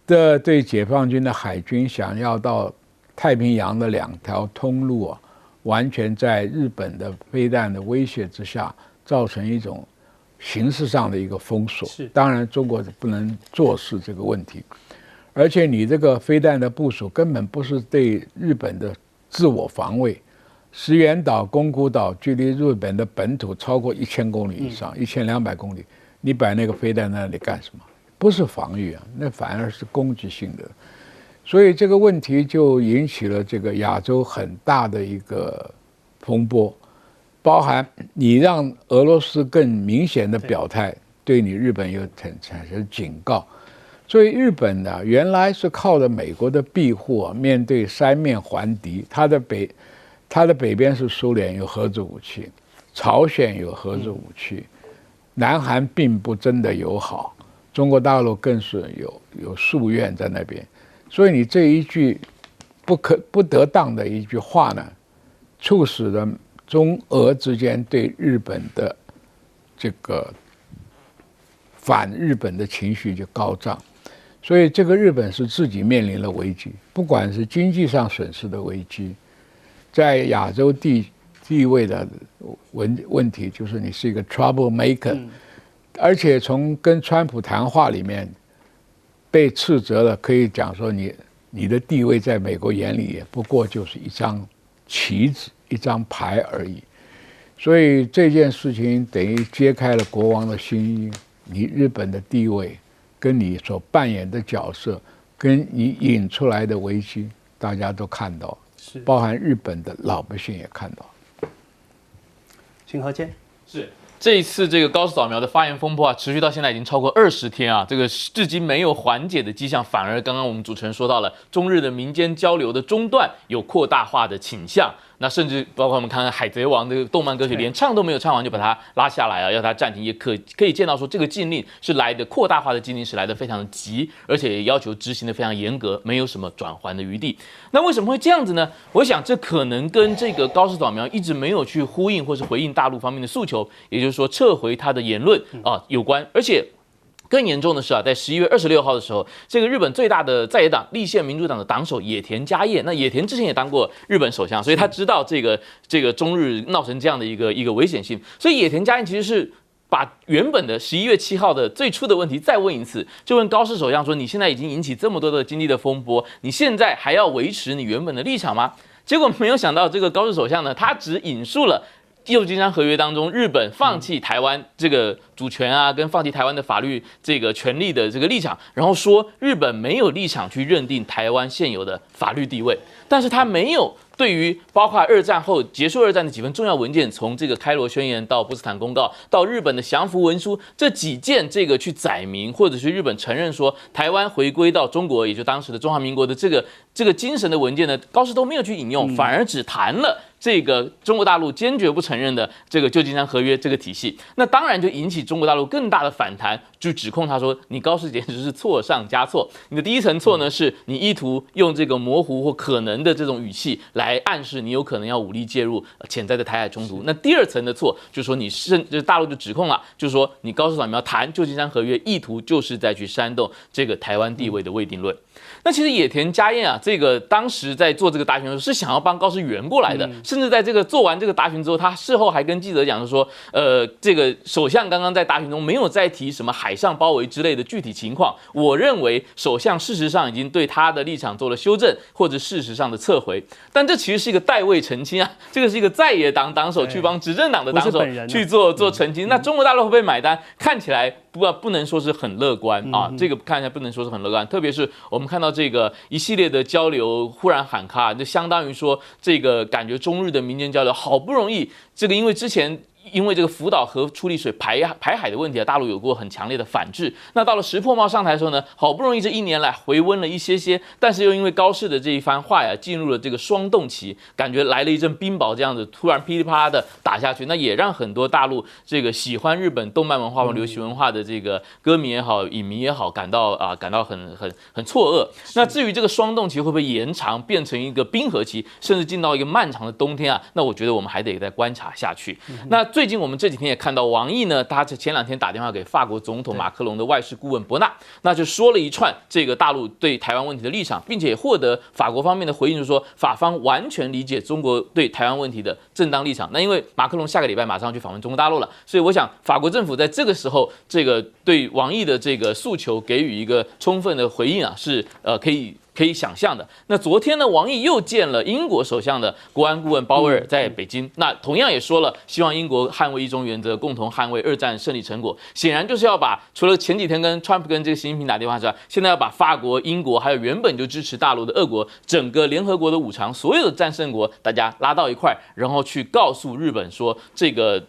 对解放军的海军想要到太平洋的2条通路啊，完全在日本的飞弹的威胁之下，造成一种形式上的一个封锁。当然中国不能坐视这个问题，而且你这个飞弹的部署根本不是对日本的自我防卫。石垣岛、宫古岛距离日本的本土超过1000公里以上，1200公里，你摆那个飞弹在那里干什么？不是防御啊，那反而是攻击性的。所以这个问题就引起了这个亚洲很大的一个风波，包含你让俄罗斯更明显的表态，对你日本有产生警告。所以日本呢，原来是靠着美国的庇护啊，面对3面环敌，它的北边是苏联，有核子武器，朝鲜有核子武器，南韩并不真的友好，中国大陆更是有夙愿在那边。所以你这一句不得当的一句话呢，促使了中俄之间对日本的这个反日本的情绪就高涨。所以这个日本是自己面临了危机，不管是经济上损失的危机，在亚洲地位的问题，就是你是一个 trouble maker，而且从跟川普谈话里面被斥责了，可以讲说你的地位在美国眼里也不过就是一张棋子、一张牌而已。所以这件事情等于揭开了国王的新衣，你日本的地位跟你所扮演的角色，跟你引出来的危机，大家都看到，包含日本的老百姓也看到。请和谦。是。这一次这个高市早苗的发言风波啊，持续到现在已经超过20天啊，这个至今没有缓解的迹象，反而刚刚我们主持人说到了，中日的民间交流的中断有扩大化的倾向。那甚至包括我们看看《海贼王》这个动漫歌曲，连唱都没有唱完就把它拉下来啊，要它暂停，也可以见到说这个禁令是来的扩大化的禁令是来的非常的急，而且也要求执行的非常严格，没有什么转圜的余地。那为什么会这样子呢？我想这可能跟这个高市早苗一直没有去呼应或是回应大陆方面的诉求，也就是说撤回他的言论有关，而且。更严重的是啊，在11月26号的时候，这个日本最大的在野党立宪民主党的党首野田佳彦，那野田之前也当过日本首相，所以他知道这个中日闹成这样的一个危险性，所以野田佳彦其实是把原本的11月7号的最初的问题再问一次，就问高市首相说：“你现在已经引起这么多的经济的风波，你现在还要维持你原本的立场吗？”结果没有想到，这个高市首相呢，他只引述了旧金山合约当中，日本放弃台湾这个主权啊，跟放弃台湾的法律这个权利的这个立场，然后说日本没有立场去认定台湾现有的法律地位，但是他没有对于包括二战后结束二战的几份重要文件，从这个开罗宣言到波茨坦公告到日本的降服文书这几件这个去载明，或者是日本承认说台湾回归到中国，也就当时的中华民国的这个精神的文件呢，高市都没有去引用，反而只谈了这个中国大陆坚决不承认的这个旧金山合约这个体系，那当然就引起中国大陆更大的反弹，就指控他说你高市简直是错上加错。你的第一层错呢，是你意图用这个模糊或可能的这种语气来暗示你有可能要武力介入潜在的台海冲突。那第二层的错就是说就是大陆就指控了，就是说你高市早苗谈旧金山合约意图就是在去煽动这个台湾地位的未定论。那其实野田佳彦啊，这个当时在做这个答询的时候是想要帮高市圆过来的，甚至在这个做完这个答询之后，他事后还跟记者讲说，这个首相刚刚在答询中没有再提什么海上包围之类的具体情况。我认为首相事实上已经对他的立场做了修正，或者事实上的撤回。但这其实是一个代位澄清啊，这个是一个在野党党首去帮执政党的党首去做澄清。那中国大陆会不会买单？看起来不能说是很乐观啊，这个看起来不能说是很乐观。特别是我们看到这个一系列的交流忽然喊卡，就相当于说这个感觉中日的民间交流好不容易，这个因为之前因为这个福岛核处理水排海的问题啊，大陆有过很强烈的反制。那到了石破茂上台的时候呢，好不容易这1年来回温了一些，但是又因为高市的这一番话呀，进入了这个霜冻期，感觉来了一阵冰雹这样子，突然噼里啪啦的打下去，那也让很多大陆这个喜欢日本动漫文化或流行文化的这个歌迷也好、影迷也好，感到很错愕。那至于这个霜冻期会不会延长，变成一个冰河期，甚至进到一个漫长的冬天啊？那我觉得我们还得再观察下去。那最近我们这几天也看到王毅呢，他前2天打电话给法国总统马克龙的外事顾问伯纳，那就说了一串这个大陆对台湾问题的立场，并且也获得法国方面的回应，就是说法方完全理解中国对台湾问题的正当立场。那因为马克龙下个礼拜马上去访问中国大陆了，所以我想法国政府在这个时候，这个对王毅的这个诉求给予一个充分的回应啊，是可以想象的。那昨天呢，王毅又见了英国首相的国安顾问鲍威尔在北京，那同样也说了希望英国捍卫一中原则，共同捍卫2战胜利成果。显然就是要把除了前几天跟 Trump 跟这个习近平打电话之外，现在要把法国、英国还有原本就支持大陆的俄国，整个联合国的5常所有的战胜国，大家拉到一块，然后去告诉日本说这个。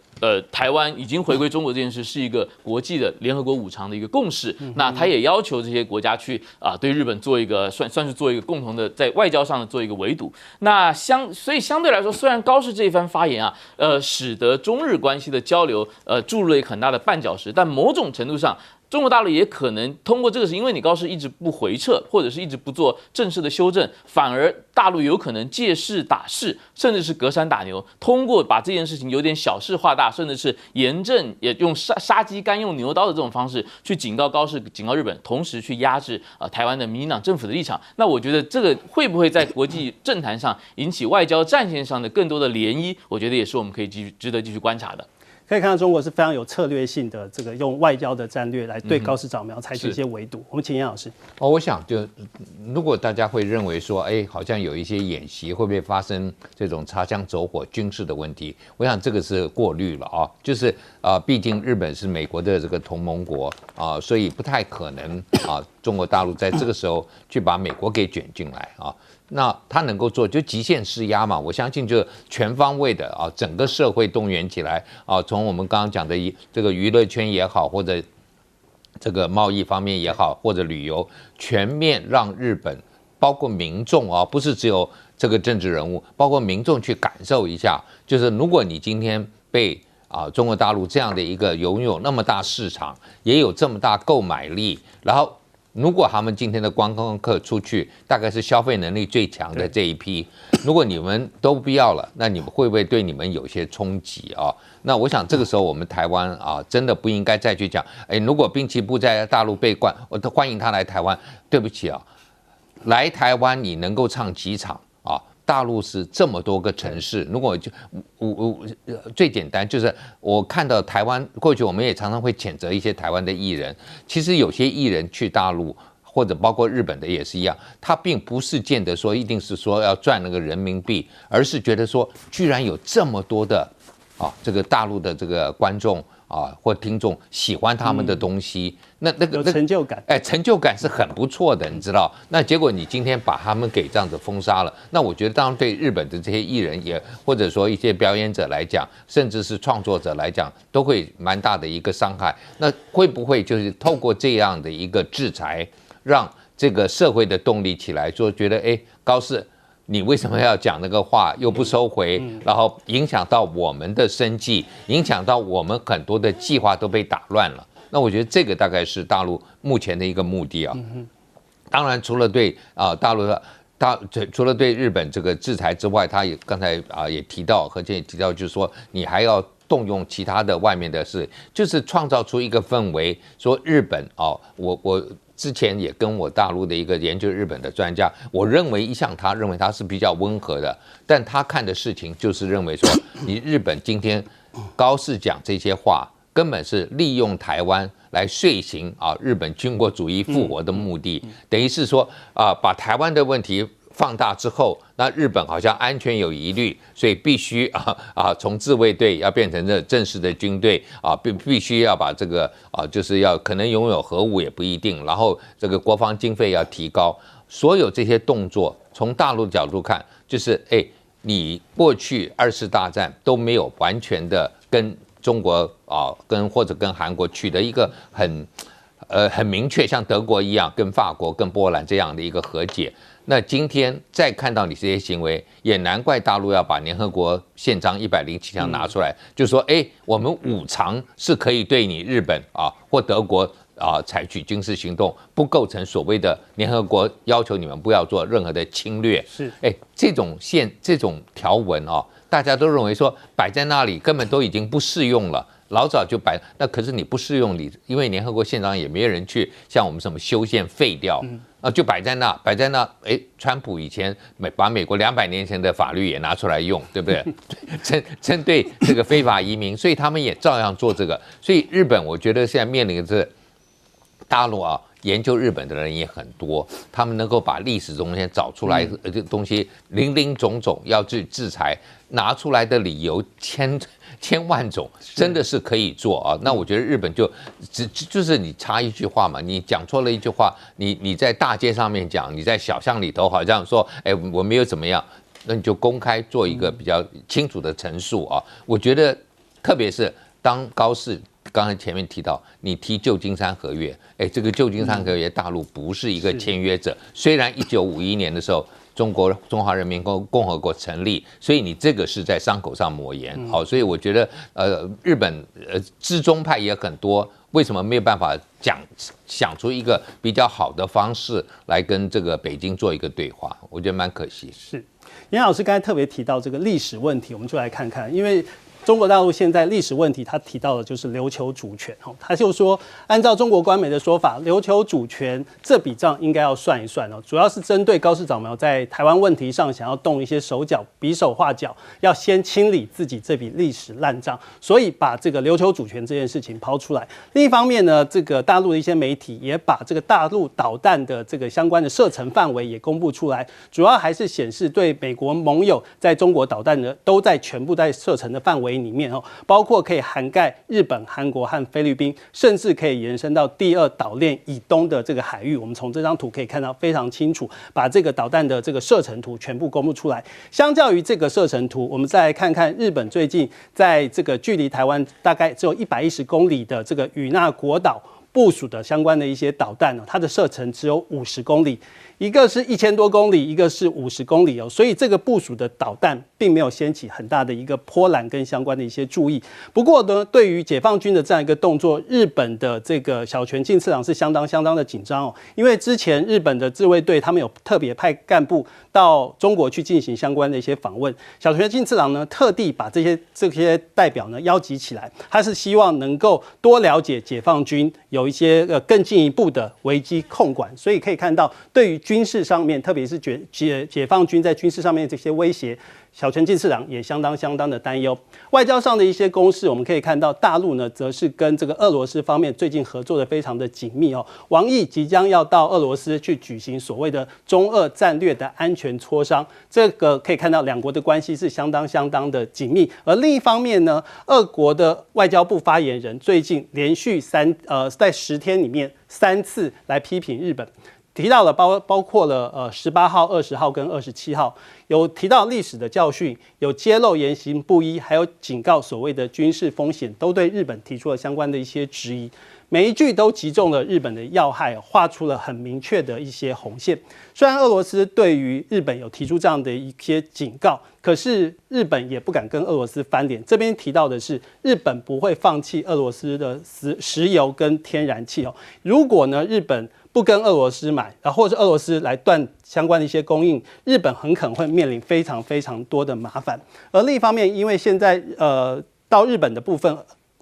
台湾已经回归中国这件事是一个国际的联合国5常的一个共识，那他也要求这些国家去对日本做一个算是做一个共同的在外交上的做一个围堵。那所以相对来说，虽然高市这一番发言啊，使得中日关系的交流注入了一个很大的绊脚石，但某种程度上。中国大陆也可能通过这个，是因为你高市一直不回撤，或者是一直不做正式的修正，反而大陆有可能借势打势，甚至是隔山打牛，通过把这件事情有点小事化大，甚至是严正也用杀鸡肝用牛刀的这种方式去警告高市、警告日本，同时去压制台湾的民进党政府的立场。那我觉得这个会不会在国际政坛上引起外交战线上的更多的涟漪？我觉得也是我们可以值得继续观察的。可以看到中国是非常有策略性的，这个用外交的战略来对高市早苗采取一些围堵。我们请严老师。我想就如果大家会认为说，好像有一些演习会不会发生这种擦枪走火军事的问题？我想这个是过滤了啊，就是毕竟日本是美国的这个同盟国啊，所以不太可能中国大陆在这个时候去把美国给卷进来啊。那他能够做就极限施压嘛，我相信就全方位的整个社会动员起来从我们刚刚讲的这个娱乐圈也好，或者这个贸易方面也好，或者旅游，全面让日本包括民众不是只有这个政治人物，包括民众去感受一下，就是如果你今天被中国大陆这样的一个拥有那么大市场，也有这么大购买力，然后如果他们今天的观光客出去，大概是消费能力最强的这一批，如果你们都不要了，那你们会不会对你们有些冲击啊？那我想这个时候我们台湾真的不应该再去讲，如果滨崎步在大陆被关，我都欢迎他来台湾。对不起来台湾你能够唱几场大陆是这么多个城市，如果最简单就是我看到台湾过去，我们也常常会谴责一些台湾的艺人，其实有些艺人去大陆或者包括日本的也是一样，他并不是见得说一定是说要赚那个人民币，而是觉得说居然有这么多的这个大陆的这个观众或听众喜欢他们的东西，那个有成就感，成就感是很不错的，你知道？那结果你今天把他们给这样子封杀了，那我觉得当然对日本的这些艺人也，或者说一些表演者来讲，甚至是创作者来讲，都会蛮大的一个伤害。那会不会就是透过这样的一个制裁，让这个社会的动力起来，说觉得高适，你为什么要讲那个话又不收回，然后影响到我们的生计，影响到我们很多的计划都被打乱了。那我觉得这个大概是大陆目前的一个目的啊。当然，除了对大陆的除了对日本这个制裁之外，他也刚才也提到，何健也提到，就是说你还要动用其他的外面的事，就是创造出一个氛围，说日本我之前也跟我大陆的一个研究日本的专家，我认为他认为他是比较温和的，但他看的事情就是认为说，你日本今天高适讲这些话，根本是利用台湾来遂行日本军国主义复活的目的，等于是说把台湾的问题放大之后，那日本好像安全有疑虑，所以必须从自卫队要变成这正式的军队必须要把这个就是要可能拥有核武也不一定，然后这个国防经费要提高，所有这些动作从大陆角度看，就是你过去2次大战都没有完全的跟中国或者跟韩国取得一个很明确，像德国一样，跟法国、跟波兰这样的一个和解。那今天再看到你这些行为，也难怪大陆要把联合国宪章107条拿出来，就说我们5常是可以对你日本或德国采取军事行动，不构成所谓的联合国要求你们不要做任何的侵略。是这种条文大家都认为说摆在那里根本都已经不适用了。老早就摆，那可是你不适用，因为联合国宪章也没有人去像我们什么修宪废掉，就摆在那。川普以前把美国200年前的法律也拿出来用，对不对？针对这个非法移民，所以他们也照样做这个。所以日本，我觉得现在面临着大陆研究日本的人也很多，他们能够把历史中间找出来这东西林林总总要去制裁，拿出来的理由千万种，真的是可以做那我觉得日本就是你插一句话嘛，你讲错了一句话，你在大街上面讲，你在小巷里头好像说我没有怎么样，那你就公开做一个比较清楚的陈述我觉得特别是当高适刚才前面提到，你提旧金山合约，这个旧金山合约大陆不是一个签约者，虽然1951年的时候中华人民共和国成立，所以你这个是在伤口上抹盐。所以我觉得日本知中派也很多，为什么没有办法想出一个比较好的方式来跟这个北京做一个对话？我觉得蛮可惜。是，严老师刚才特别提到这个历史问题，我们就来看看，因为中国大陆现在历史问题，他提到的就是琉球主权。他就说，按照中国官媒的说法，琉球主权这笔账应该要算一算主要是针对高市早苗在台湾问题上想要动一些手脚，比手画脚，要先清理自己这笔历史烂账，所以把这个琉球主权这件事情抛出来。另一方面呢，这个大陆的一些媒体也把这个大陆导弹的这个相关的射程范围也公布出来，主要还是显示对美国盟友在中国导弹呢都全部在射程的范围里面包括可以涵盖日本、韩国和菲律宾，甚至可以延伸到第2岛链以东的这个海域。我们从这张图可以看到非常清楚，把这个导弹的这个射程图全部公布出来。相较于这个射程图，我们再来看看日本最近在这个距离台湾大概只有110公里的这个与那国岛部署的相关的一些导弹它的射程只有50公里。一个是1000多公里，一个是50公里所以这个部署的导弹并没有掀起很大的一个波澜跟相关的一些注意。不过呢，对于解放军的这样一个动作，日本的这个小泉进次郎是相当的紧张因为之前日本的自卫队他们有特别派干部到中国去进行相关的一些访问，小泉进次郎呢特地把这些代表呢邀集起来，他是希望能够多了解解放军有一些更进一步的危机控管，所以可以看到对于军事上面，特别是解放军在军事上面这些威胁，小泉进次郎也相当的担忧。外交上的一些攻势，我们可以看到大陆呢，则是跟这个俄罗斯方面最近合作的非常的紧密哦。王毅即将要到俄罗斯去举行所谓的中俄战略的安全磋商，这个可以看到两国的关系是相当的紧密。而另一方面呢，俄国的外交部发言人最近连续在10天里面3次来批评日本。提到了包括了18号、20号跟27号，有提到历史的教训，有揭露言行不一，还有警告所谓的军事风险，都对日本提出了相关的一些质疑。每一句都击中了日本的要害，画出了很明确的一些红线。虽然俄罗斯对于日本有提出这样的一些警告，可是日本也不敢跟俄罗斯翻脸。这边提到的是，日本不会放弃俄罗斯的石油跟天然气哦。如果呢，日本不跟俄罗斯买，或者是俄罗斯来断相关的一些供应，日本很可能会面临非常多的麻烦。而另一方面，因为现在到日本的部分，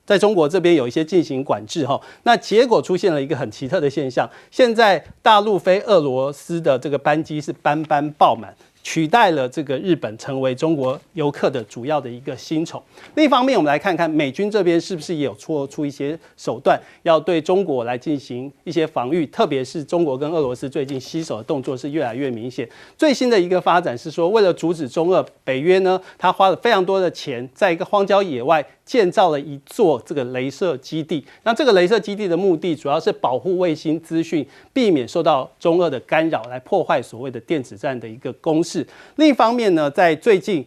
在中国这边有一些进行管制哈，那结果出现了一个很奇特的现象，现在大陆飞俄罗斯的这个班机是班爆满。取代了这个日本成为中国游客的主要的一个新宠。另一方面，我们来看看美军这边是不是也有出一些手段，要对中国来进行一些防御，特别是中国跟俄罗斯最近携手的动作是越来越明显。最新的一个发展是说，为了阻止中俄，北约呢，他花了非常多的钱，在一个荒郊野外建造了一座这个雷射基地。那这个雷射基地的目的主要是保护卫星资讯，避免受到中俄的干扰，来破坏所谓的电子战的一个攻势。另一方面呢，在最近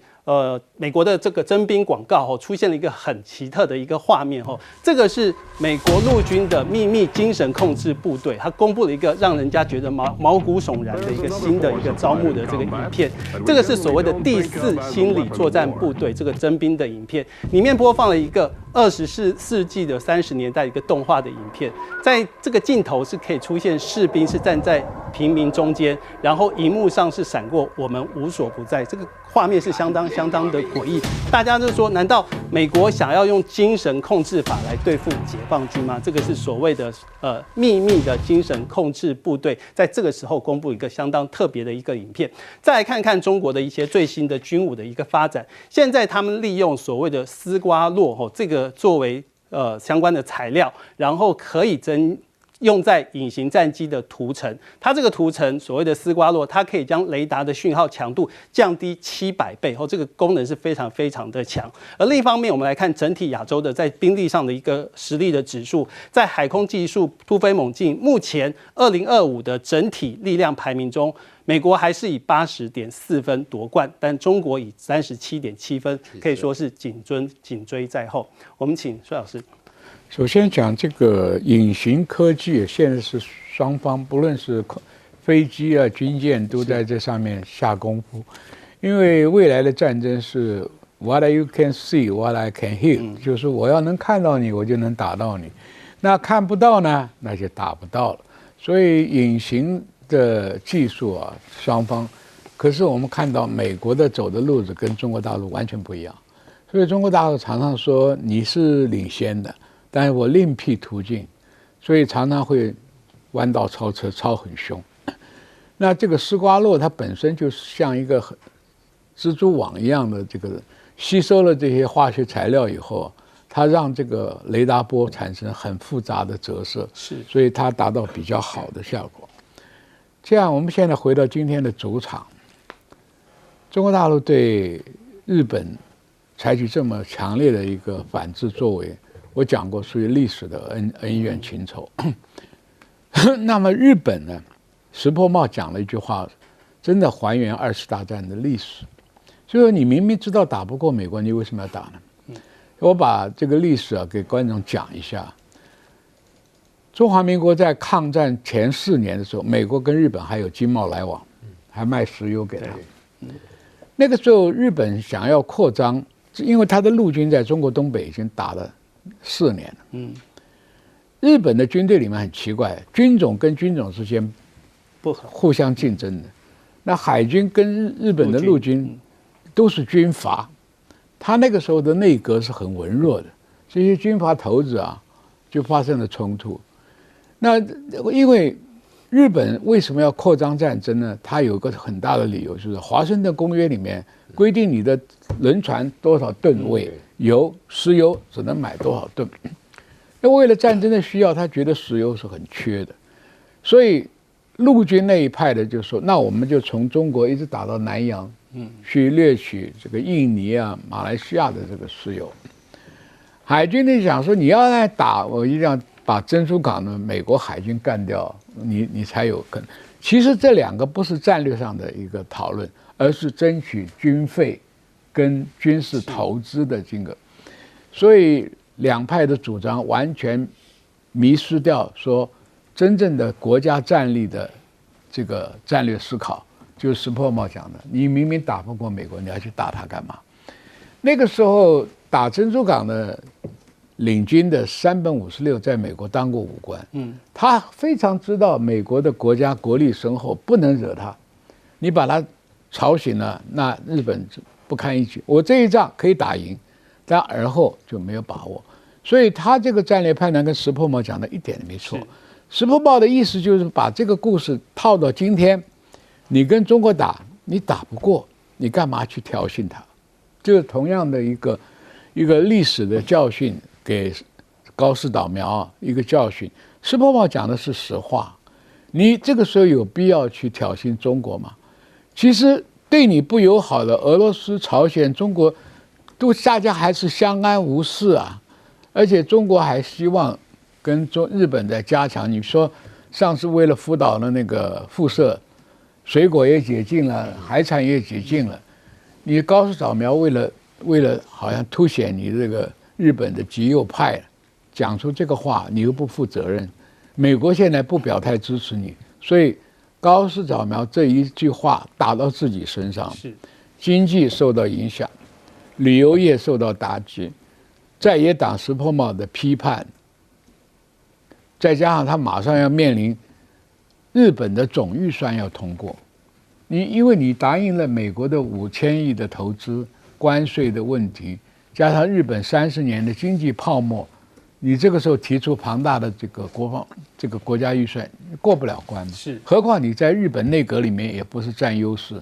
美国的这个征兵广告出现了一个很奇特的一个画面这个是美国陆军的秘密精神控制部队，它公布了一个让人家觉得毛骨悚然的一个新的一个招募的这个影片。这个是所谓的第4心理作战部队这个征兵的影片，里面播放了一个20世纪的30年代一个动画的影片，在这个镜头是可以出现士兵是站在平民中间，然后荧幕上是闪过我们无所不在，这个画面是相当的诡异。大家就说，难道美国想要用精神控制法来对付解放军吗？这个是所谓的秘密的精神控制部队，在这个时候公布一个相当特别的一个影片。再来看看中国的一些最新的军武的一个发展，现在他们利用所谓的丝瓜络这个作为相关的材料，然后可以用在隐形战机的涂层，它这个涂层所谓的丝瓜络，它可以将雷达的讯号强度降低700倍，这个功能是非常的强。而另一方面，我们来看整体亚洲的在兵力上的一个实力的指数，在海空技术突飞猛进，目前2025的整体力量排名中，美国还是以80.4分夺冠，但中国以37.7分，可以说是紧追在后。我们请帅老师。首先讲这个隐形科技，现在是双方不论是飞机啊、军舰都在这上面下功夫，因为未来的战争是 what you can see, what I can hear，就是我要能看到你，我就能打到你；那看不到呢，那就打不到了。所以隐形的技术啊，双方，可是我们看到美国的走的路子跟中国大陆完全不一样，所以中国大陆常常说你是领先的。但是我另辟途径，所以常常会弯道超车，超很凶。那这个丝瓜络它本身就像一个蜘蛛网一样的，这个吸收了这些化学材料以后，它让这个雷达波产生很复杂的折射，所以它达到比较好的效果。这样，我们现在回到今天的主场，中国大陆对日本采取这么强烈的一个反制作为。我讲过，属于历史的恩怨情仇。那么日本呢？石破茂讲了一句话，真的还原2次大战的历史。就说你明明知道打不过美国，你为什么要打呢？我把这个历史给观众讲一下。中华民国在抗战前4年的时候，美国跟日本还有经贸来往，还卖石油给他。那个时候日本想要扩张，因为他的陆军在中国东北已经打了4年了。日本的军队里面很奇怪，军种跟军种之间不互相竞争的。那海军跟日本的陆军都是军阀，他那个时候的内阁是很文弱的，这些军阀头子啊就发生了冲突。那因为日本为什么要扩张战争呢？它有个很大的理由，就是华盛顿公约里面规定你的轮船多少吨位，石油只能买多少吨。那为了战争的需要，他觉得石油是很缺的，所以陆军那一派的就说，那我们就从中国一直打到南洋，去掠取这个印尼啊、马来西亚的这个石油。海军呢想说，你要来打，我一定要把珍珠港的美国海军干掉，你才有可能。其实这两个不是战略上的一个讨论，而是争取军费跟军事投资的金额。所以两派的主张完全迷失掉说真正的国家战力的这个战略思考，就是石破茂讲的，你明明打不过美国，你要去打它干嘛？那个时候打珍珠港的领军的山本五十六在美国当过武官，他非常知道美国的国家国力深厚，不能惹他，你把他吵醒了，那日本不堪一击。我这一仗可以打赢，但而后就没有把握。所以他这个战略判断跟石破茂讲的一点都没错。石破茂的意思就是把这个故事套到今天，你跟中国打，你打不过，你干嘛去挑衅他？就是同样的一个历史的教训，给高市早苗一个教训。石破茂讲的是实话，你这个时候有必要去挑衅中国吗？其实对你不友好的俄罗斯、朝鲜、中国，都大家还是相安无事啊。而且中国还希望跟日本在加强。你说上次为了福岛的那个辐射，水果也解禁了，海产也解禁了，你高市早苗为了好像凸显你这个日本的极右派，讲出这个话，你又不负责任。美国现在不表态支持你，所以高市早苗这一句话打到自己身上，经济受到影响，旅游业受到打击。在野党石破茂的批判，再加上他马上要面临日本的总预算要通过，因为你答应了美国的5000亿的投资、关税的问题，加上日本30年的经济泡沫，你这个时候提出庞大的这个国家预算，过不了关。是，何况你在日本内阁里面也不是占优势。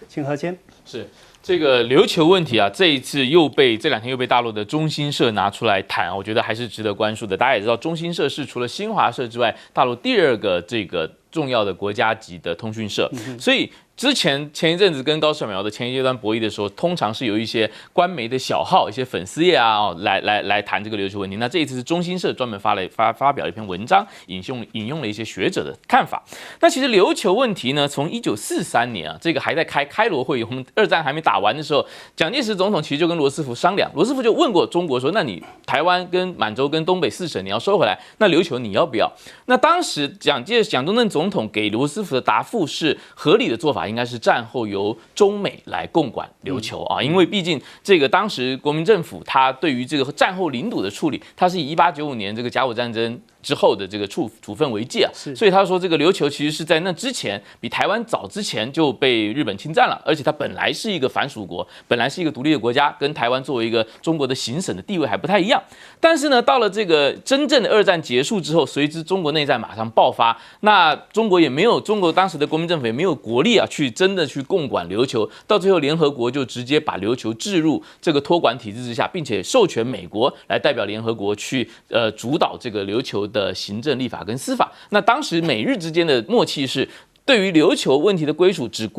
请何谦。是。这个琉球问题啊，这两天又被大陆的中新社拿出来谈，我觉得还是值得关注的。大家也知道，中新社是除了新华社之外，大陆第二个这个重要的国家级的通讯社，所以前一阵子跟高市早苗的前一阶段博弈的时候，通常是有一些官媒的小号、一些粉丝页啊，来谈这个琉球问题。那这一次是中新社专门发表了一篇文章，引用了一些学者的看法。那其实琉球问题呢，从1943年啊，这个还在开罗会议，我们二战还没打完的时候，蒋介石总统其实就跟罗斯福商量，罗斯福就问过中国说，那你台湾跟满洲跟东北4省你要收回来，那琉球你要不要？那当时蒋中正总统给罗斯福的答复是，合理的做法应该是战后由中美来共管琉球啊，因为毕竟这个当时国民政府他对于这个战后领土的处理，他是以1895年这个甲午战争之后的这个处分为界啊，所以他说这个琉球其实是在那之前，比台湾早之前就被日本侵占了，而且它本来是一个藩属国，本来是一个独立的国家，跟台湾作为一个中国的行省的地位还不太一样。但是呢，到了这个真正的二战结束之后，随之中国内战马上爆发，那中国当时的国民政府也没有国力啊，去真的去共管琉球，到最后联合国就直接把琉球置入这个托管体制之下，并且授权美国来代表联合国去主导这个琉球的行政、立法跟司法。那当时美日之间的默契是，对于琉球问题的归属只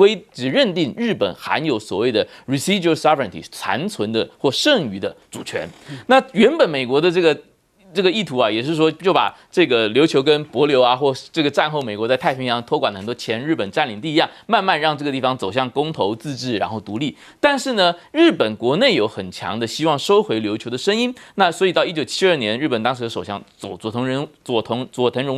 认定日本含有所谓的 residual sovereignty 残存的或剩余的主权。那原本美国的这个意图啊，也是说就把这个琉球跟帛琉啊，或这个战后美国在太平洋托管的很多前日本占领地一样，慢慢让这个地方走向公投自治，然后独立。但是呢，日本国内有很强的希望收回琉球的声音，那所以到1972年，日本当时的首相佐藤荣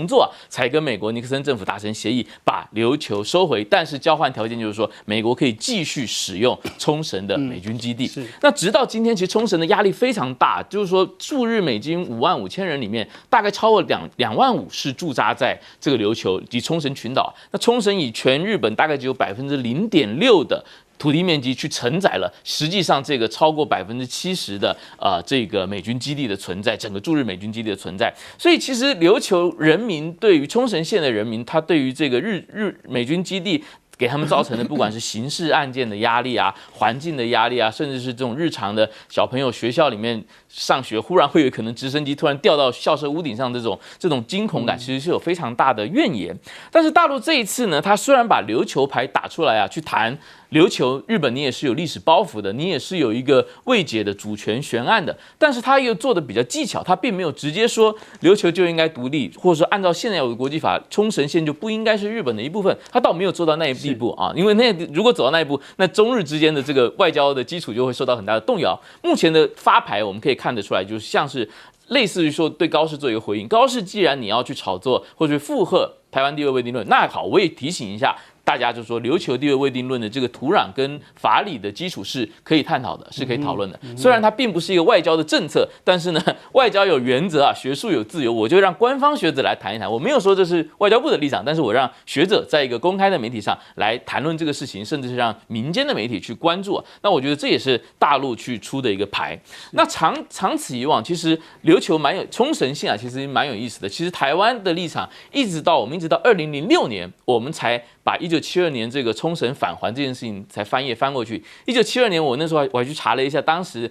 作啊，才跟美国尼克森政府达成协议，把琉球收回，但是交换条件就是说，美国可以继续使用冲绳的美军基地。那直到今天，其实冲绳的压力非常大，就是说驻日美军55000人里面，大概超过25000是驻扎在这个琉球及冲绳群岛。那冲绳以全日本大概只有0.6%的土地面积去承载了实际上这个超过70%的这个美军基地的存在，整个驻日美军基地的存在。所以其实琉球人民对于冲绳县的人民，他对于这个日美军基地给他们造成的，不管是刑事案件的压力啊、环境的压力啊，甚至是这种日常的小朋友学校里面上学，忽然会有可能直升机突然掉到校舍屋顶上，这种惊恐感，其实是有非常大的怨言。但是大陆这一次呢，他虽然把琉球牌打出来啊，去谈琉球，日本你也是有历史包袱的，你也是有一个未解的主权悬案的，但是他又做的比较技巧，他并没有直接说琉球就应该独立，或者说按照现在有的国际法，冲绳县就不应该是日本的一部分，他倒没有做到那一地步啊，因为如果走到那一步，那中日之间的这个外交的基础就会受到很大的动摇。目前的发牌我们可以看得出来，就是像是类似于说对高市做一个回应，高市既然你要去炒作或者附和台湾地位未定论，那好，我也提醒一下大家，就说琉球地位未定论的这个土壤跟法理的基础是可以探讨的，是可以讨论的。虽然它并不是一个外交的政策，但是呢，外交有原则啊，学术有自由，我就让官方学者来谈一谈。我没有说这是外交部的立场，但是我让学者在一个公开的媒体上来谈论这个事情，甚至是让民间的媒体去关注。那我觉得这也是大陆去出的一个牌。那长此以往，其实琉球冲绳县啊，其实蛮有意思的。其实台湾的立场一直到2006年，我们才把1972年这个冲绳返还这件事情才翻页翻过去。1972年，我那时候我还去查了一下，当时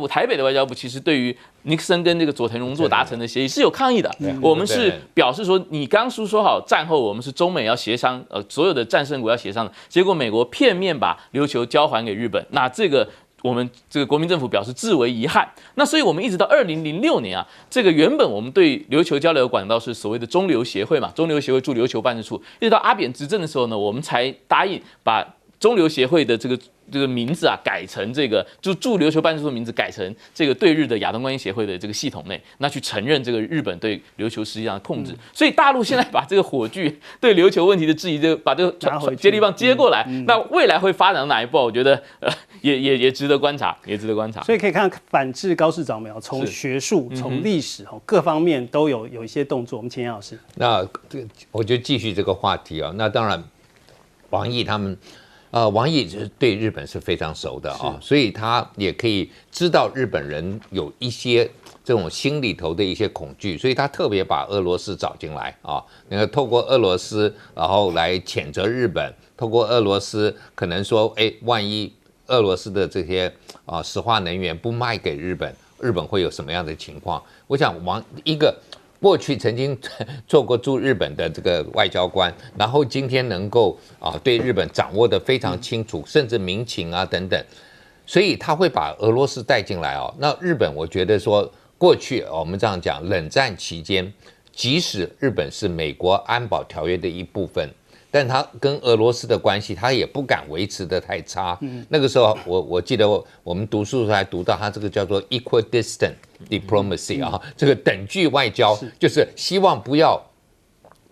台北的外交部其实对于尼克森跟这个佐藤荣作达成的协议是有抗议的。我们是表示说，你刚说好战后我们是中美要协商，所有的战胜国要协商的，结果美国片面把琉球交还给日本，那这个我们这个国民政府表示至为遗憾。那所以我们一直到2006年啊，这个原本我们对琉球交流的管道是所谓的中琉协会嘛，中琉协会驻琉球办事处，一直到阿扁执政的时候呢，我们才答应把中琉协会的这个名字啊改成这个，就驻琉球办事处的名字改成这个对日的亚东关系协会的这个系统内，那去承认这个日本对琉球实际上的控制。所以大陆现在把这个火炬对琉球问题的质疑，把这个接力棒接过来，那未来会发展到哪一步？我觉得也值得观察，也值得观察。所以可以看反制高市早苗，从学术、从历史各方面都有一些动作。我们请杨老师。那我就继续这个话题啊。那当然，王毅他们。王毅对日本是非常熟的啊，所以他也可以知道日本人有一些这种心里头的一些恐惧，所以他特别把俄罗斯找进来啊，那个透过俄罗斯，然后来谴责日本，透过俄罗斯可能说，万一俄罗斯的这些石化能源不卖给日本，日本会有什么样的情况？我想一个。过去曾经做过驻日本的这个外交官，然后今天能够对日本掌握得非常清楚，甚至民情啊等等，所以他会把俄罗斯带进来哦。那日本我觉得说，过去我们这样讲，冷战期间，即使日本是美国安保条约的一部分，但他跟俄罗斯的关系，他也不敢维持得太差。那个时候我记得我们读书还读到他这个叫做 equidistant diplomacy 啊，这个等距外交，就是希望不要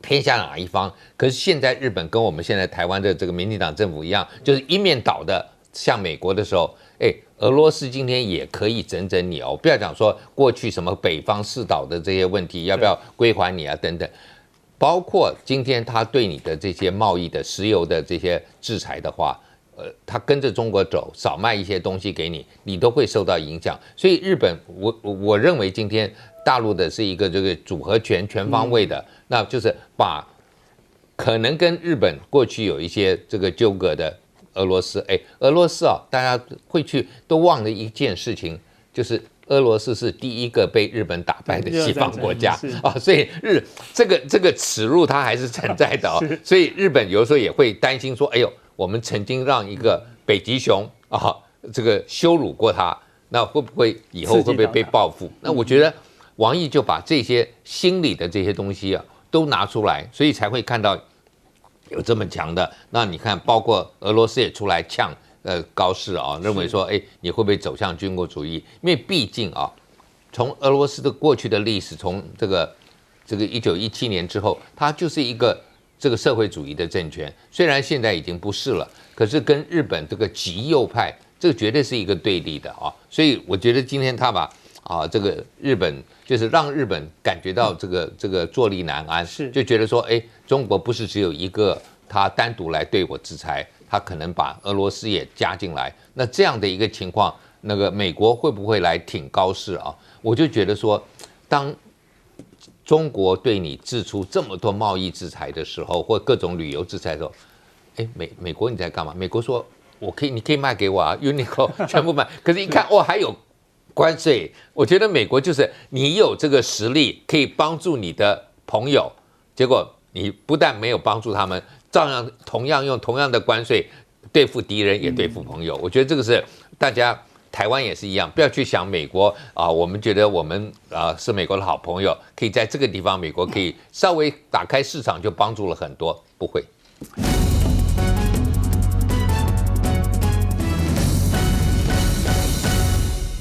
偏向哪一方。可是现在日本跟我们现在台湾的这个民进党政府一样，就是一面倒的向美国的时候，俄罗斯今天也可以整整你哦，不要讲说过去什么北方四岛的这些问题要不要归还你啊等等。包括今天他对你的这些贸易的石油的这些制裁的话，他跟着中国走，少卖一些东西给你，你都会受到影响。所以日本，我认为今天大陆的是一个这个组合拳全方位的，那就是把可能跟日本过去有一些这个纠葛的俄罗斯，俄罗斯啊，大家会去都忘了一件事情，就是俄罗斯是第一个被日本打败的西方国家啊，所以这个耻辱它还是存在的哦。所以日本有的时候也会担心说，我们曾经让一个北极熊啊，这个羞辱过他，那会不会以后会不会被报复？那我觉得王毅就把这些心理的这些东西啊都拿出来，所以才会看到有这么强的。那你看，包括俄罗斯也出来呛高市啊，认为说，你会不会走向军国主义？因为毕竟啊，从俄罗斯的过去的历史，从这个1917年之后，它就是一个这个社会主义的政权，虽然现在已经不是了，可是跟日本这个极右派，这个绝对是一个对立的啊。所以我觉得今天他把这个日本就是让日本感觉到这个坐立难安，就觉得说，中国不是只有一个他单独来对我制裁，他可能把俄罗斯也加进来。那这样的一个情况，那个美国会不会来挺高市啊？我就觉得说，当中国对你制出这么多贸易制裁的时候，或各种旅游制裁的时候，哎，美国你在干嘛？美国说你可以卖给我啊 ，Uniqlo 全部卖。可是，一看还有关税，我觉得美国就是你有这个实力可以帮助你的朋友，结果你不但没有帮助他们，照样同样用同样的关税对付敌人，也对付朋友。我觉得这个是大家。台湾也是一样，不要去想美国啊，我们觉得我们是美国的好朋友，可以在这个地方，美国可以稍微打开市场就帮助了很多，不会。